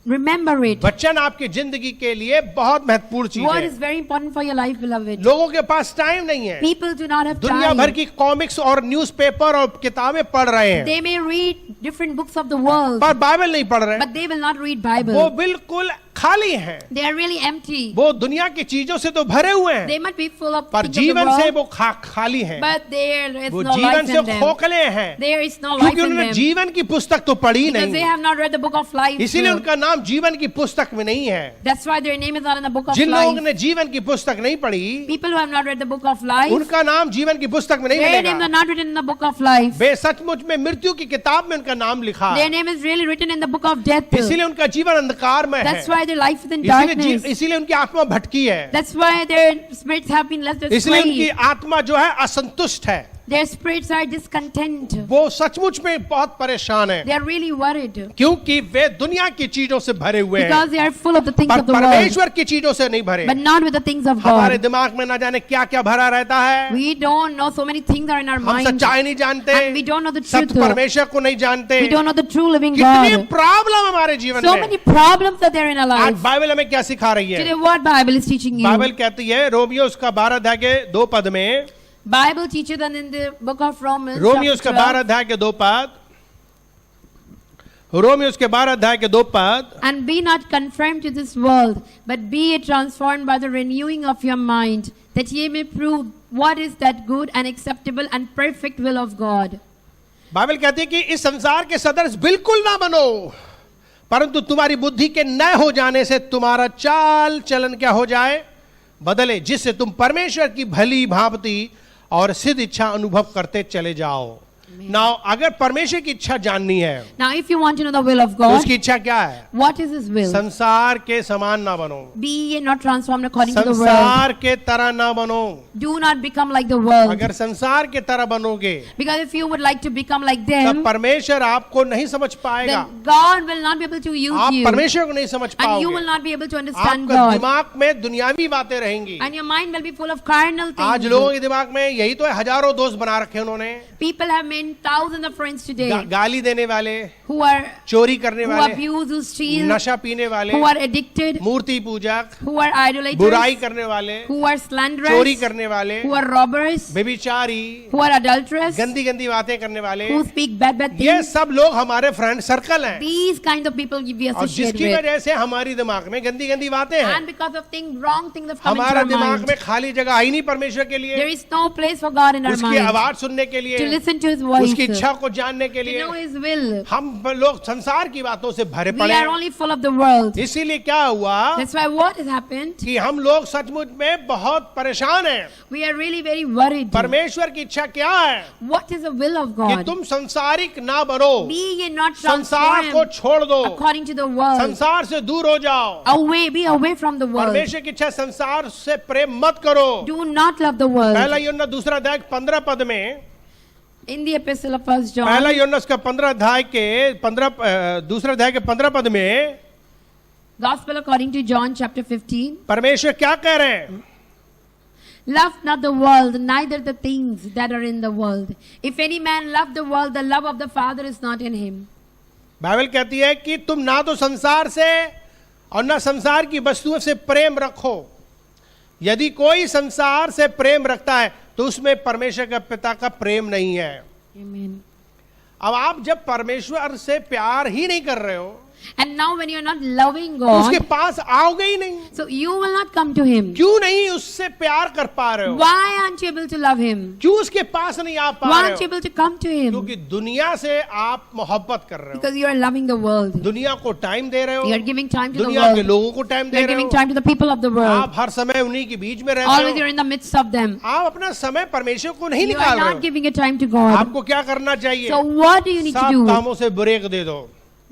remember it. वचन आपकी जिंदगी के लिए बहुत महत्वपूर्ण चीज Word है। is very important for your life, beloved. लोगों के पास टाइम नहीं है, People do not have दुनिया भर time. की कॉमिक्स और न्यूज़पेपर और किताबें पढ़ रहे हैं, They may read different books of the world, पर बाइबल नहीं पढ़ रहे। but they will not read वो Bible. बिल्कुल खाली हैं, They are really empty. वो दुनिया की चीजों से तो भरे हुए हैं, They might be full of पर things of the जीवन से world, वो खाली हैं, but there is वो no जीवन life से in them. खोखले हैं, There is no life क्योंकि in उन्होंने them जीवन की पुस्तक तो पढ़ी because they नहीं, have not read the book of life. इसीलिए उनका नाम जीवन की पुस्तक में नहीं है। That's why their name is not in the book of जिन लोगों life. ने जीवन की पुस्तक नहीं पढ़ी, People who have not read the book of life, उनका नाम जीवन की पुस्तक में नहीं their names मिलेगा। are not written in the book of life. वे सचमुच में मृत्यु की किताब में उनका नाम लिखा Their है, name is really written in the book of death. इसीलिए उनका जीवन अंधकार में है, That's why their life is in darkness. इसीलिए उनकी आत्मा भटकी है, That's why their spirits have been left इसलिए उनकी astray. आत्मा जो है असंतुष्ट है। Their spirits are discontent. वो सचमुच में बहुत परेशान है, They are really worried क्योंकि वे दुनिया की चीजों से भरे हुए हैं, because they are full of the things पर of the world, परमेश्वर की चीजों से नहीं भरे। but not with the things of हमारे God. दिमाग में ना जाने क्या क्या भरा रहता है, We don't know, so many things are in our हम mind, सच्चाई नहीं जानते, and we don't know the truth. सत्य परमेश्वर को नहीं जानते। We don't know the true living कितनी God. प्रॉब्लम हमारे जीवन So में। many problems that there in our आज lives. बाइबल हमें क्या सिखा रही है? Today, what Bible is teaching you? Bible कहती है रोमियो उसका 12 अध्याय के 2 पद में, Bible teaches that in the book of Romans, Romeo chapter उसका 12, 12 अध्याय के 2 पद, रोमियो उसके 12 अध्याय के 2 पद, and be not conformed to this world, but be ye transformed by the renewing of your mind, that ye may prove what is that good and acceptable and perfect will of God. Bible कहती है कि इस संसार के सदृश बिल्कुल ना बनो, परंतु तुम्हारी बुद्धि के नए हो जाने से तुम्हारा चाल चलन क्या हो जाए, बदले, जिससे तुम परमेश्वर की भली भांति और सिद्ध इच्छा अनुभव करते चले जाओ। नाउ अगर परमेश्वर की इच्छा जाननी है, Now, if you want to know the will of तो God, उसकी इच्छा क्या है? what is His will? संसार के समान ना बनो, Be ye not transformed according to the world. संसार के तरह ना बनो। Do not become like the world. अगर संसार के तरह बनोगे Because if you would like to become like तब them, परमेश्वर आपको नहीं समझ पाएगा, then God will not be able to use आप you. परमेश्वर को नहीं समझ And you पाओगे, will not be able to understand आपका God. दिमाग में दुनियावी बातें रहेंगी। And your mind will be full of carnal आज लोगों things. के दिमाग में यही तो है, हजारों दोस्त बना रखे उन्होंने, People have made thousands of friends today गाली देने वाले, who are चोरी करने who वाले, abuse, who steal, नशा पीने वाले, who are addicted, मूर्ति पूजक, who are idolaters, बुराई करने वाले, who are चोरी slanderers, करने वाले, who are robbers, व्यभिचारी, who are adulterers, गंदी गंदी बातें करने वाले, who speak bad ये things. सब लोग हमारे फ्रेंड सर्कल हैं, These kind of people we और associate जिसकी with. वजह से हमारी दिमाग में गंदी गंदी बातें हैं। And because of wrong things have come into हमारा our दिमाग mind. में खाली जगह आई नहीं परमेश्वर के लिए, There is no place for God in our उसकी mind. आवाज सुनने के लिए, To listen to His voice. उसकी इच्छा को जानने के To लिए। know His will. हम लोग संसार की बातों से भरे We पड़े are हैं। only full of the world. इसीलिए क्या हुआ That's why what has happened? कि हम लोग सचमुच में बहुत परेशान हैं। We are really very worried. परमेश्वर की इच्छा क्या है What is the will of कि God? तुम संसारिक ना बनो, Be ye not संसार को transformed छोड़ दो, according to the world. संसार से दूर हो जाओ। Away, be away from the world. परमेश्वर की इच्छा, संसार से प्रेम मत करो। Do not love the world. पहला यूहन्ना 2 अध्याय 15 पद में, In the epistle of 1 John, पहला यूहन्ना उसका 15 अध्याय के 2 अध्याय के 15 पद में Gospel according to John chapter 15. परमेश्वर क्या कह रहे हैं? Love not the world, neither the things that are in the world. If any man love the world, the love of the Father is not in him. Bible कहती है कि तुम ना तो संसार से और ना संसार की वस्तुओं से प्रेम रखो। यदि कोई संसार से प्रेम रखता है तो उसमें परमेश्वर का पिता का प्रेम नहीं है। Amen. अब आप जब परमेश्वर से प्यार ही नहीं कर रहे हो And now when you are not loving तो उसके God, पास आओगे ही नहीं। so you will not come to Him. क्यों नहीं उससे प्यार कर पा रहे हो? Why aren't you able to love Him? क्यों उसके पास नहीं आ पा Why रहे aren't you हो? able to come to Him? क्योंकि दुनिया से आप मोहब्बत कर रहे हो, Because you are loving the world. दुनिया को टाइम दे रहे हो, You are giving time to the दुनिया के world. लोगों को टाइम You दे are रहे giving हो, time to the people of the world. आप हर समय उन्हीं के बीच में रहते Always you हो, are in the midst of them. आप अपना समय परमेश्वर को नहीं You are निकाल रहे not हो। giving a time to God. आपको क्या करना चाहिए? So what do you need to सब do? कामों से ब्रेक दे दो।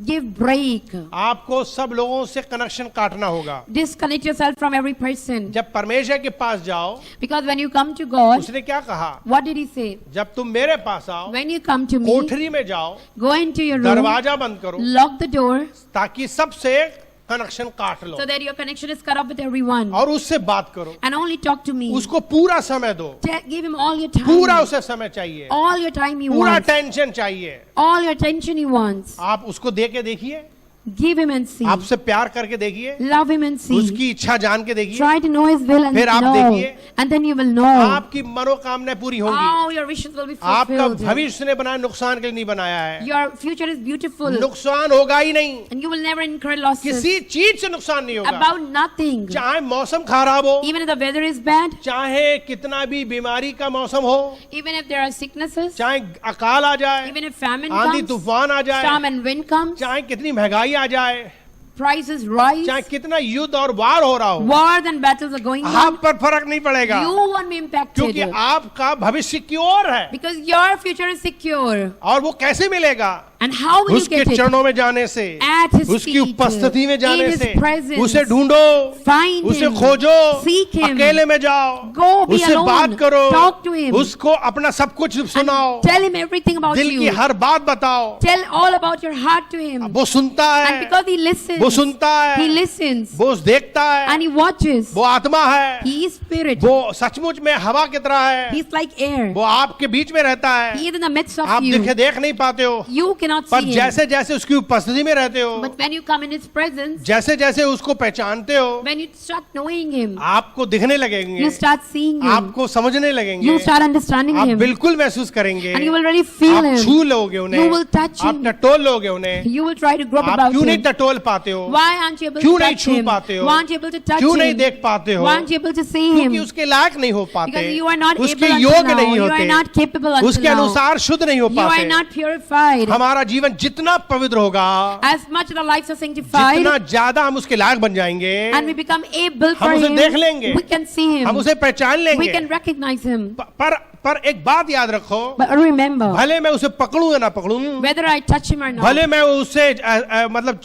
Give break. आपको सब लोगों से कनेक्शन काटना होगा। Disconnect yourself from every person. जब परमेश्वर के पास जाओ, Because when you come to God, उसने क्या कहा? what did He say? जब तुम मेरे पास आओ, When you come to me, कोठरी में जाओ, go into your room, दरवाजा बंद करो, lock the door, ताकि सबसे कनेक्शन काट लो so that your connection is cut off with everyone. और उससे बात करो। And only talk to me. उसको पूरा समय दो, Give Him all your time. पूरा उसे समय चाहिए, All your time He पूरा wants. टेंशन चाहिए। All your attention He wants. आप उसको दे के देखिए, Give Him and see. आपसे प्यार करके देखिए, Love Him and see. उसकी इच्छा जान के देखिए, Try to know His will and फिर आप know. देखिए, And then you will know. आपकी मनोकामनाएं पूरी होंगी। All your wishes will be आपका fulfilled. भविष्य ने बनाया, नुकसान के लिए नहीं बनाया है। Your future is beautiful. नुकसान होगा ही नहीं, And you will never incur losses. किसी चीज से नुकसान नहीं होगा। About nothing. चाहे मौसम खराब हो, Even if the weather is bad, चाहे कितना भी बीमारी का मौसम हो, even if there are sicknesses, चाहे अकाल आ जाए, even if famine आंधी comes, तूफान आ जाए, storm and wind comes, चाहे कितनी महंगाई आ जाए, prices rise, चाहे कितना युद्ध और वार हो रहा हो, wars and battles are going on, आप पर फर्क नहीं पड़ेगा, you won't be क्योंकि impacted. आपका भविष्य की ओर है। Because your future is secure. और वो कैसे मिलेगा? And how will you उसके get it? चरणों में जाने से, At his उसकी feet, उपस्थिति में जाने in his से, presence. उसे ढूंढो, Find उसे him. खोजो, Seek him. अकेले में जाओ, Go be उससे alone. बात करो, Talk to him. उसको अपना सब कुछ सुनाओ, And tell him everything about दिल की you. हर बात बताओ। Tell all about your heart to him. वो सुनता And है, because he listens, वो सुनता he है, listens वो देखता है, and he watches. वो आत्मा है, He is spirit. वो सचमुच में हवा की तरह है, He's like air. वो आपके बीच में रहता है, He is in the midst of आप you. देख नहीं पाते हो, You cannot पर see him. जैसे जैसे उसकी उपस्थिति में रहते हो, But when you come in his presence, जैसे जैसे उसको पहचानते हो, when you start knowing him, आपको दिखने लगेंगे, you start seeing him. आपको समझने लगेंगे, You start understanding आप him. बिल्कुल महसूस करेंगे, And you will really feel आप him. छू लोगे उन्हें, You will touch आप him. टटोल लोगे उन्हें, You will try to grab आप about क्यों नहीं him. टटोल पाते हो, Why aren't you able क्यों to नहीं touch छू him? पाते हो, Why aren't you able to touch क्यों नहीं him? देख पाते हो, Why aren't you able to see क्योंकि him? उसके लायक नहीं हो पाते, Because you are not उसके able until योग्य now. नहीं You are होते, not capable until उसके now. अनुसार शुद्ध नहीं हो You are पाते। not purified. हमारा जीवन जितना पवित्र होगा, As much as our lives are sanctified, जितना ज्यादा हम उसके लायक बन जाएंगे, and we become able for हम उसे him, देख लेंगे, we can see him. हम उसे पहचान We लेंगे। can recognize him. पर एक बात याद रखो, But remember, भले मैं उसे पकड़ूं या ना पकड़ूं, whether I touch him or not, भले मैं उससे मतलब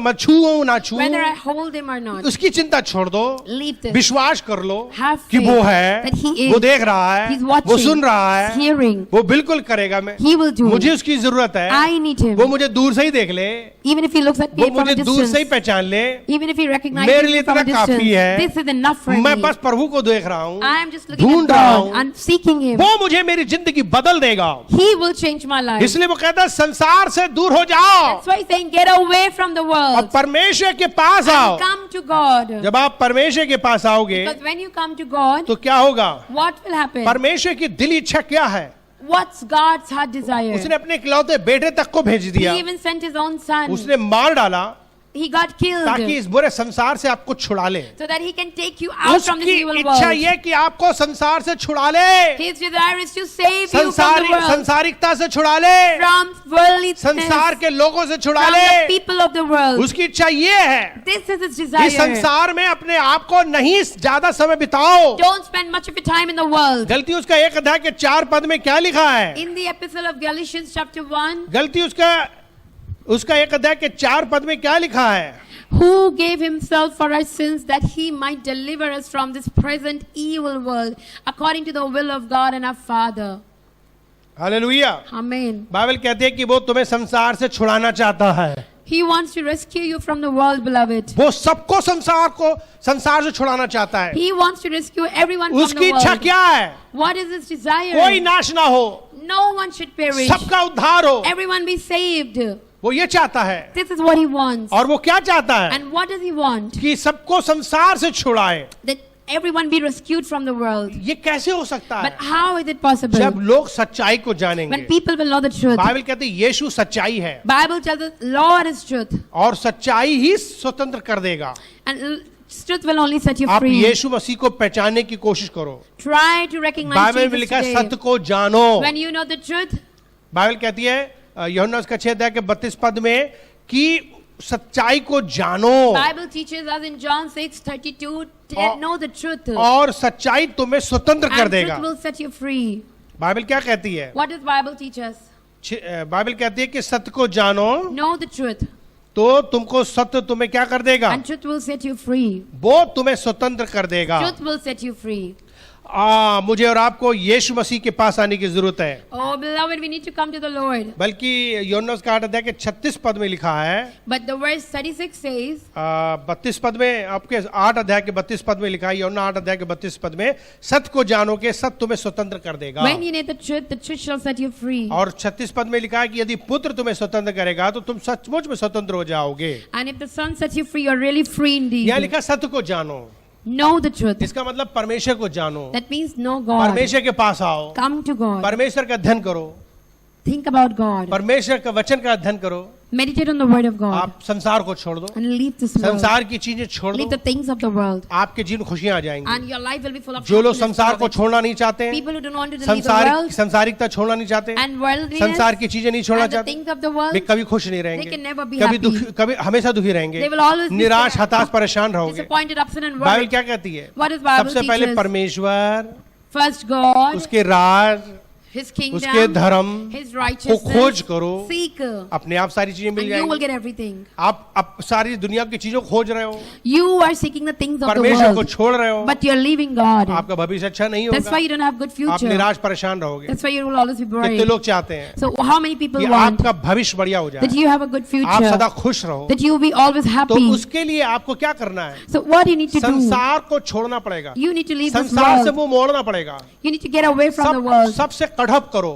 मैं छूऊं ना छूऊं, whether I hold him or not, उसकी चिंता छोड़ दो, leave this. विश्वास कर लो Have कि faith वो है, that he is. वो देख रहा है, He's watching, वो सुन रहा है, hearing. वो बिल्कुल करेगा। मैं He will do मुझे it. उसकी जरूरत है, I need him. वो मुझे दूर से ही देख ले, Even if he looks at me वो from मुझे a दूर से ही distance, पहचान ले, even if he recognizes मेरे me लिए from a इतना काफी distance, है। this is enough for मैं me. बस प्रभु को देख रहा हूँ, I am just looking at ढूंढ रहा God हूँ, and seeking him. वो मुझे मेरी जिंदगी बदल देगा। He will change my life. इसलिए वो कहता है संसार से दूर हो जाओ That's why he's saying, get away from the और world परमेश्वर के पास आओ। and come to God. जब आप परमेश्वर के पास आओगे Because when you come to God, तो क्या होगा? what will happen? परमेश्वर की दिली इच्छा क्या है? What's God's heart desire? उसने अपने इकलौते बेटे तक को भेज He दिया, even sent his own son. उसने मार डाला He got killed ताकि इस बुरे संसार से आपको छुड़ा ले। so that he can take you out from this उसकी evil इच्छा world. ये कि आपको संसार से छुड़ा ले, His desire is to save you from the world, संसारिकता से छुड़ा ले, from worldliness, संसार के लोगों से छुड़ा from ले। the people of the world. उसकी इच्छा ये है This is his कि desire. संसार में अपने आप को नहीं ज्यादा समय बिताओ। Don't spend much of your time in the world. गलती उसका 1 अध्याय के 4 पद में क्या लिखा है? In the epistle of Galatians chapter 1, गलती उसका 1 अध्याय के 4 पद में क्या लिखा है? who gave himself for our sins that he might deliver us from this present evil world according to the will of God and our Father. Hallelujah. Amen. Bible कहती है कि वो तुम्हें संसार से छुड़ाना चाहता है। He wants to rescue you from the world, beloved. वो सबको संसार से छुड़ाना चाहता है। He wants to rescue everyone from उसकी the इच्छा world. क्या है? What is his desire? कोई नाश ना हो, No one should perish. सबका उद्धार हो, Everyone be saved. वो ये चाहता है। This is what he wants. और वो क्या चाहता है? And what does he want? कि सबको संसार से छुड़ाए। That everyone be rescued from the world. ये कैसे हो सकता But है? how is it possible? जब लोग सच्चाई को जानेंगे। When people will know the truth. Bible कहती है यीशु सच्चाई है Bible tells us Lord is truth. और सच्चाई ही स्वतंत्र कर देगा। And truth will only set you आप free. यीशु मसीह को पहचानने की कोशिश करो। Try to recognize बाइबल में Jesus लिखा है today. सत्य को जानो। When you know the truth, Bible कहती है यूहन्ना उसका 6 अध्याय के 32 पद में कि सच्चाई को जानो Bible teaches us in John 6:32, know the truth. और सच्चाई तुम्हें स्वतंत्र कर And देगा। truth will set you free. Bible क्या कहती है? What does Bible teach us? Bible कहती है कि सत्य को जानो Know the truth. तो तुमको सत्य तुम्हें क्या कर देगा? And truth will set you free. वो तुम्हें स्वतंत्र कर देगा। Truth will set you free. मुझे और आपको यीशु मसीह के पास आने की जरूरत है। Oh, beloved, we need to come to the Lord. बल्कि यूहन्ना उसका 8 अध्याय के 36 पद में लिखा है, But the verse 36 says, 32 पद में, आपके 8 अध्याय के 32 पद में लिखा है, यूहन्ना 8 अध्याय के 32 पद में, सत्य को जानो के सत्य तुम्हें स्वतंत्र कर देगा। when you know the truth shall set you free. और 36 पद में लिखा है कि यदि पुत्र तुम्हें स्वतंत्र करेगा तो तुम सचमुच में स्वतंत्र हो जाओगे। And if the Son sets you free, you're really free indeed. यहाँ लिखा सत्य को जानो, Know the truth. इसका मतलब परमेश्वर को जानो, That means know God. परमेश्वर के पास आओ, Come to God. परमेश्वर का अध्ययन करो, Think about God. परमेश्वर का वचन का अध्ययन करो। Meditate on the word of God. आप संसार को छोड़ दो, And leave this world. संसार की चीजें छोड़ Leave दो, the things of the world. आपके जीवन खुशियां आ जाएंगी। And your life will be full of जो लोग happiness, संसार को beloved. छोड़ना नहीं चाहते, People who don't want to leave the world संसारिकता छोड़ना नहीं चाहते, and worldliness संसार की चीजें नहीं छोड़ना and the चाहते, things of the world, वे कभी खुश नहीं they can रहेंगे, never be कभी happy. दुखी, कभी हमेशा दुखी रहेंगे, They will always be निराश, sad, हताश, परेशान रहोगे। disappointed, upset and Bible worried. क्या कहती है? What does Bible सबसे पहले teach us? परमेश्वर, First God, उसके राज, His उसके kingdom, धर्म His को righteousness. खोज करो, Seek, अपने आप सारी चीजें मिल and you will जाएंगी। get everything. आप सारी दुनिया की चीजों को खोज रहे हो, You are seeking the things of the परमेश्वर को world, छोड़ रहे हो, but you're leaving God. आपका भविष्य अच्छा नहीं That's why होगा, you don't have good आप future. निराश परेशान रहोगे। That's why you will always be कितने worried. लोग चाहते हैं So how many people कि want आपका भविष्य बढ़िया हो that जाए, you have a good आप सदा future, खुश रहो, that you will be always तो happy? उसके लिए आपको क्या करना है? So what you need to do? संसार को छोड़ना पड़ेगा, You need to leave this संसार से world. मुंह मोड़ना पड़ेगा, You need to get away from the world. सबसे कड़प करो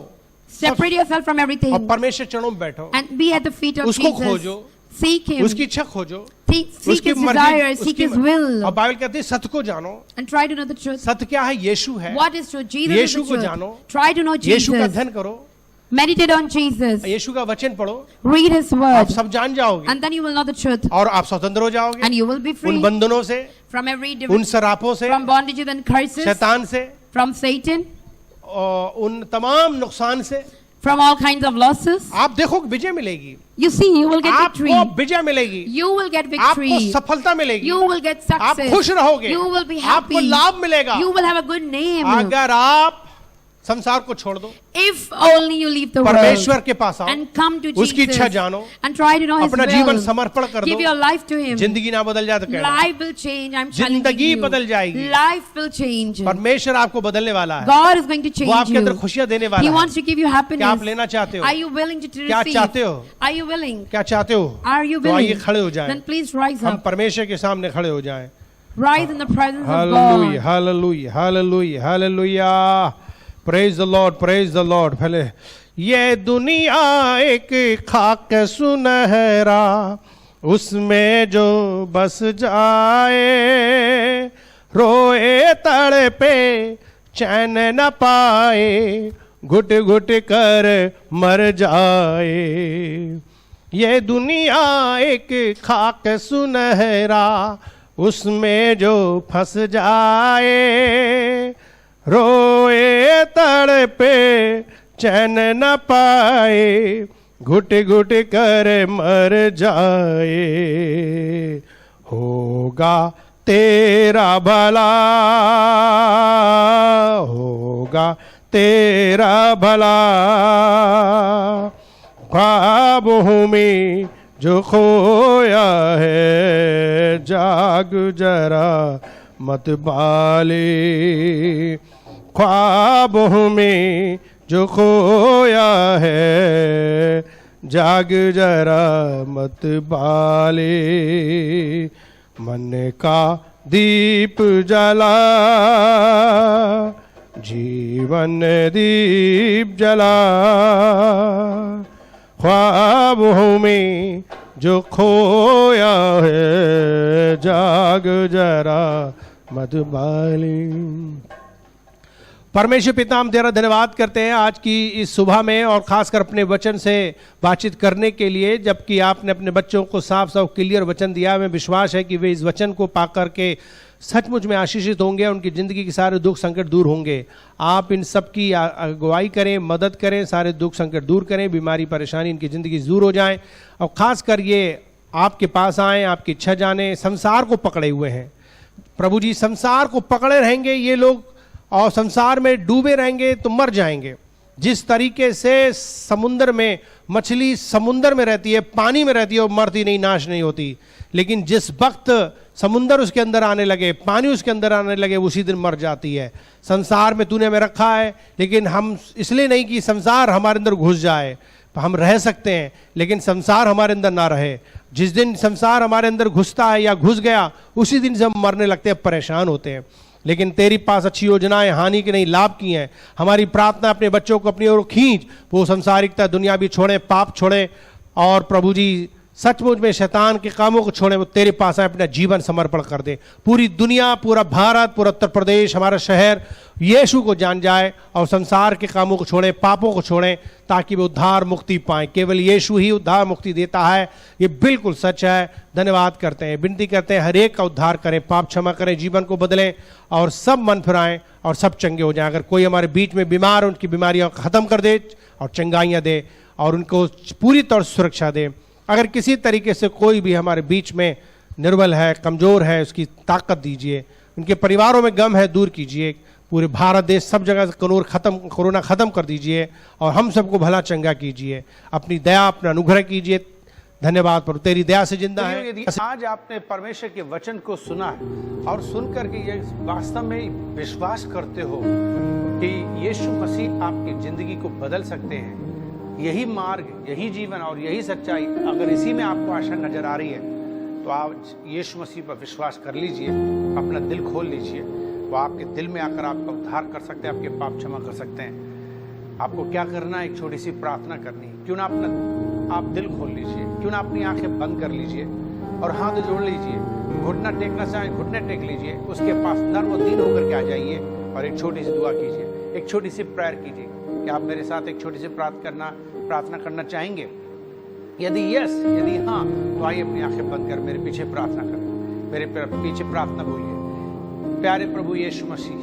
Separate yourself from और everything परमेश्वर चरणों में बैठो, and be at the feet of उसको Jesus. खोजो, Seek Him. उसकी इच्छा खोजो, Seek उसकी His desire. Seek उसकी His will. और बाइबल कहती है सत्य को जानो। And try to know the truth. सत्य क्या है? यीशु है। What is truth? Jesus is Yeshu the को truth. जानो, Try to know यीशु का Jesus. अध्ययन करो, Meditate on Jesus. यीशु का वचन पढ़ो, Read His आप word. सब जान जाओगे And then you will know the truth. और आप स्वतंत्र हो जाओगे And you will be उन free बंधनों से, from every उन different, सरापों से, from bondages and curses, शैतान से from Satan, और उन तमाम नुकसान से। from all kinds of losses. आप देखो विजय मिलेगी, You see, you will get victory. आपको विजय मिलेगी, You will get आपको victory. सफलता मिलेगी, You will get आप success. खुश रहोगे, You will be आपको happy. लाभ मिलेगा। You will have a good name. अगर आप संसार को छोड़ दो, If only you leave the परमेश्वर world के पास आओ, and come to उसकी इच्छा Jesus जानो, and try to know His अपना जीवन will. समर्पण कर Give दो, your life to Him. जिंदगी ना बदल जाए तो कहना, Life will change. I'm challenging जिंदगी you. बदल जाएगी। Life will change. परमेश्वर आपको बदलने वाला है, God is going to वो change आपके अंदर you. खुशियां देने He वाला है। wants to give you क्या आप happiness. लेना चाहते हो? Are you willing to क्या receive? चाहते हो? Are you willing? क्या चाहते हो? Are you तो आइए willing? खड़े हो जाएं, Then please rise हम up. परमेश्वर के सामने खड़े हो जाएं। Rise in the presence of hallelujah, God. Hallelujah, hallelujah, hallelujah. Praise the Lord, praise the Lord. पहले ये दुनिया एक खाक सुनहरा, उसमें जो बस जाए, रोए तड़पे चैन न पाए, घुट घुट कर मर जाए। ये दुनिया एक खाक सुनहरा, उसमें जो फंस जाए, रोए तड़पे चैन न पाए, घुट घुट कर मर जाए। होगा तेरा भला, होगा तेरा भला, ख्वाबों में जो खोया है, जाग जरा मत बाले। ख्वाबों में जो खोया है, जाग जरा मत बाले। मन का दीप जला, जीवन दीप जला, ख्वाबों में जो खोया है, जाग जरा मत बाले। परमेश्वर पिता, हम तेरा धन्यवाद करते हैं आज की इस सुबह में, और खासकर अपने वचन से बातचीत करने के लिए, जबकि आपने अपने बच्चों को साफ साफ क्लियर वचन दिया। हमें विश्वास है कि वे इस वचन को पाकर के सचमुच में आशीषित होंगे, उनकी ज़िंदगी के सारे दुख संकट दूर होंगे। आप इन सब की अगुवाई करें, मदद करें, सारे दुख संकट दूर करें, बीमारी परेशानी इनकी ज़िंदगी से दूर हो जाएं, और ख़ासकर ये आपके पास आएँ, आपकी इच्छा जाने। संसार को पकड़े हुए हैं प्रभु जी, संसार को पकड़े रहेंगे ये लोग, और संसार में डूबे रहेंगे तो मर जाएंगे। जिस तरीके से समुद्र में मछली समुद्र में रहती है, पानी में रहती है, और मरती नहीं, नाश नहीं होती, लेकिन जिस वक्त समुद्र उसके अंदर आने लगे, पानी उसके अंदर आने लगे, उसी दिन मर जाती है। संसार में तूने हमें रखा है, लेकिन हम इसलिए नहीं कि संसार हमारे अंदर घुस जाए, हम रह सकते हैं, लेकिन संसार हमारे अंदर ना रहे। जिस दिन संसार हमारे अंदर घुसता है या घुस गया, उसी दिन से हम मरने लगते हैं, परेशान होते हैं। लेकिन तेरी पास अच्छी योजनाएं, हानि की नहीं लाभ की हैं। हमारी प्रार्थना, अपने बच्चों को अपनी ओर खींच, वो संसारिकता दुनिया भी छोड़े, पाप छोड़े, और प्रभु जी सचमुच में शैतान के कामों को छोड़े, वो तेरे पास आए, अपना जीवन समर्पण कर दे। पूरी दुनिया, पूरा भारत, पूरा उत्तर प्रदेश, हमारा शहर यीशु को जान जाए, और संसार के कामों को छोड़े, पापों को छोड़ें, ताकि वे उद्धार मुक्ति पाएं। केवल यीशु ही उद्धार मुक्ति देता है, ये बिल्कुल सच है। धन्यवाद करते हैं, विनती करते हैं, हर एक का उद्धार करें, पाप क्षमा करें, जीवन को बदलें, और सब मन फिराएं, और सब चंगे हो जाएं। अगर कोई हमारे बीच में बीमार है, उनकी बीमारियां खत्म कर दे, और चंगाइयाँ दे, और उनको पूरी तरह सुरक्षा दे। अगर किसी तरीके से कोई भी हमारे बीच में निर्बल है, कमज़ोर है, उसकी ताकत दीजिए। उनके परिवारों में गम है, दूर कीजिए। पूरे भारत देश सब जगह कोरोना खत्म कर दीजिए और हम सबको भला चंगा कीजिए। अपनी दया, अपना अनुग्रह कीजिए। धन्यवाद प्रभु, तेरी दया से जिंदा है। यदि आज आपने परमेश्वर के वचन को सुना है और सुनकर के ये वास्तव में विश्वास करते हो कि यीशु मसीह आपकी जिंदगी को बदल सकते हैं, यही मार्ग, यही जीवन और यही सच्चाई, अगर इसी में आपको आशा नजर आ रही है तो आज यीशु मसीह पर विश्वास कर लीजिए, अपना दिल खोल लीजिए। वो आपके दिल में आकर आपका उद्धार कर सकते हैं, आपके पाप क्षमा कर सकते हैं। आपको क्या करना है? एक छोटी सी प्रार्थना करनी है। क्यों ना आप दिल खोल लीजिए, क्यों ना अपनी आंखें बंद कर लीजिए और हाथ जोड़ लीजिए। घुटना टेकना चाहें घुटने टेक लीजिए, उसके पास नर्म और दीन होकर के आ जाइए और एक छोटी सी दुआ कीजिए, एक छोटी सी प्रेयर कीजिए। क्या आप मेरे साथ एक छोटी सी प्रार्थना करना चाहेंगे? यदि यदि हाँ, तो आइए अपनी आंखें बंद कर मेरे पीछे प्रार्थना करें। मेरे पीछे प्रार्थना बोलिए। प्यारे प्रभु यीशु मसीह,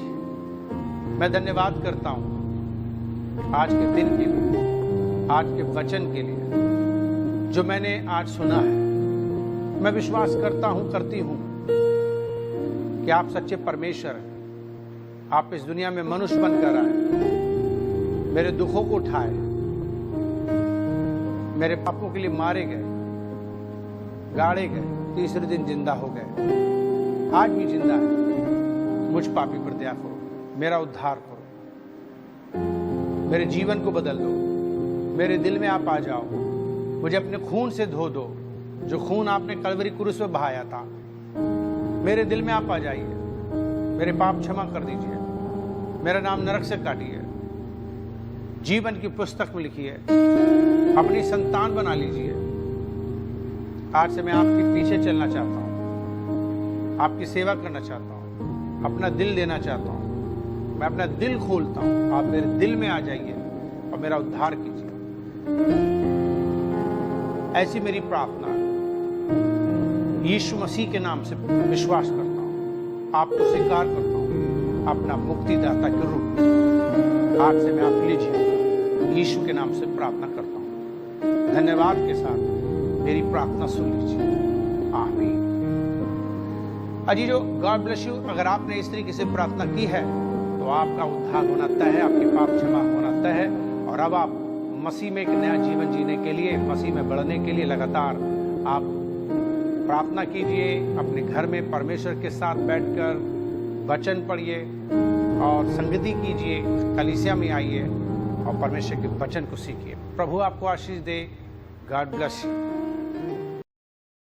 मैं धन्यवाद करता हूँ आज के दिन के लिए, आज के वचन के लिए जो मैंने आज सुना है। मैं विश्वास करता हूँ, करती हूँ कि आप सच्चे परमेश्वर हैं। आप इस दुनिया में मनुष्य बनकर आए, मेरे दुखों को उठाए, मेरे पापों के लिए मारे गए, गाड़े गए, तीसरे दिन जिंदा हो गए, आज भी जिंदा है। मुझ पापी पर दया करो, मेरा उद्धार करो, मेरे जीवन को बदल दो, मेरे दिल में आप आ जाओ, मुझे अपने खून से धो दो, जो खून आपने कलवरी क्रूस पे बहाया था। मेरे दिल में आप आ जाइए, मेरे पाप क्षमा कर दीजिए, मेरा नाम नरक से काटिए, जीवन की पुस्तक में लिखिए, अपनी संतान बना लीजिए। आज से मैं आपके पीछे चलना चाहता हूँ, आपकी सेवा करना चाहता हूँ, अपना दिल देना चाहता हूँ। मैं अपना दिल खोलता हूँ, आप मेरे दिल में आ जाइए और मेरा उद्धार कीजिए। ऐसी मेरी प्रार्थना है। यीशु मसीह के नाम से विश्वास करता हूँ, आपको स्वीकार करता हूँ अपना मुक्तिदाता के रूप में। आज से मैं आप लीजिए, यीशु के नाम से प्रार्थना करता हूँ। धन्यवाद के साथ मेरी प्रार्थना सुन लीजिए। आमीन। अजीजों, गॉड ब्लेस यू। अगर आपने इस तरीके से प्रार्थना की है तो आपका उद्धार होना तय है, आपके पाप क्षमा होना तय है और अब आप मसीह में एक नया जीवन जीने के लिए, मसीह में बढ़ने के लिए लगातार आप प्रार्थना कीजिए। अपने घर में परमेश्वर के साथ बैठकर वचन पढ़िए और संगति कीजिए, कलीसिया में आइए और परमेश्वर के वचन को सीखिए। प्रभु आपको आशीष दे। God bless you.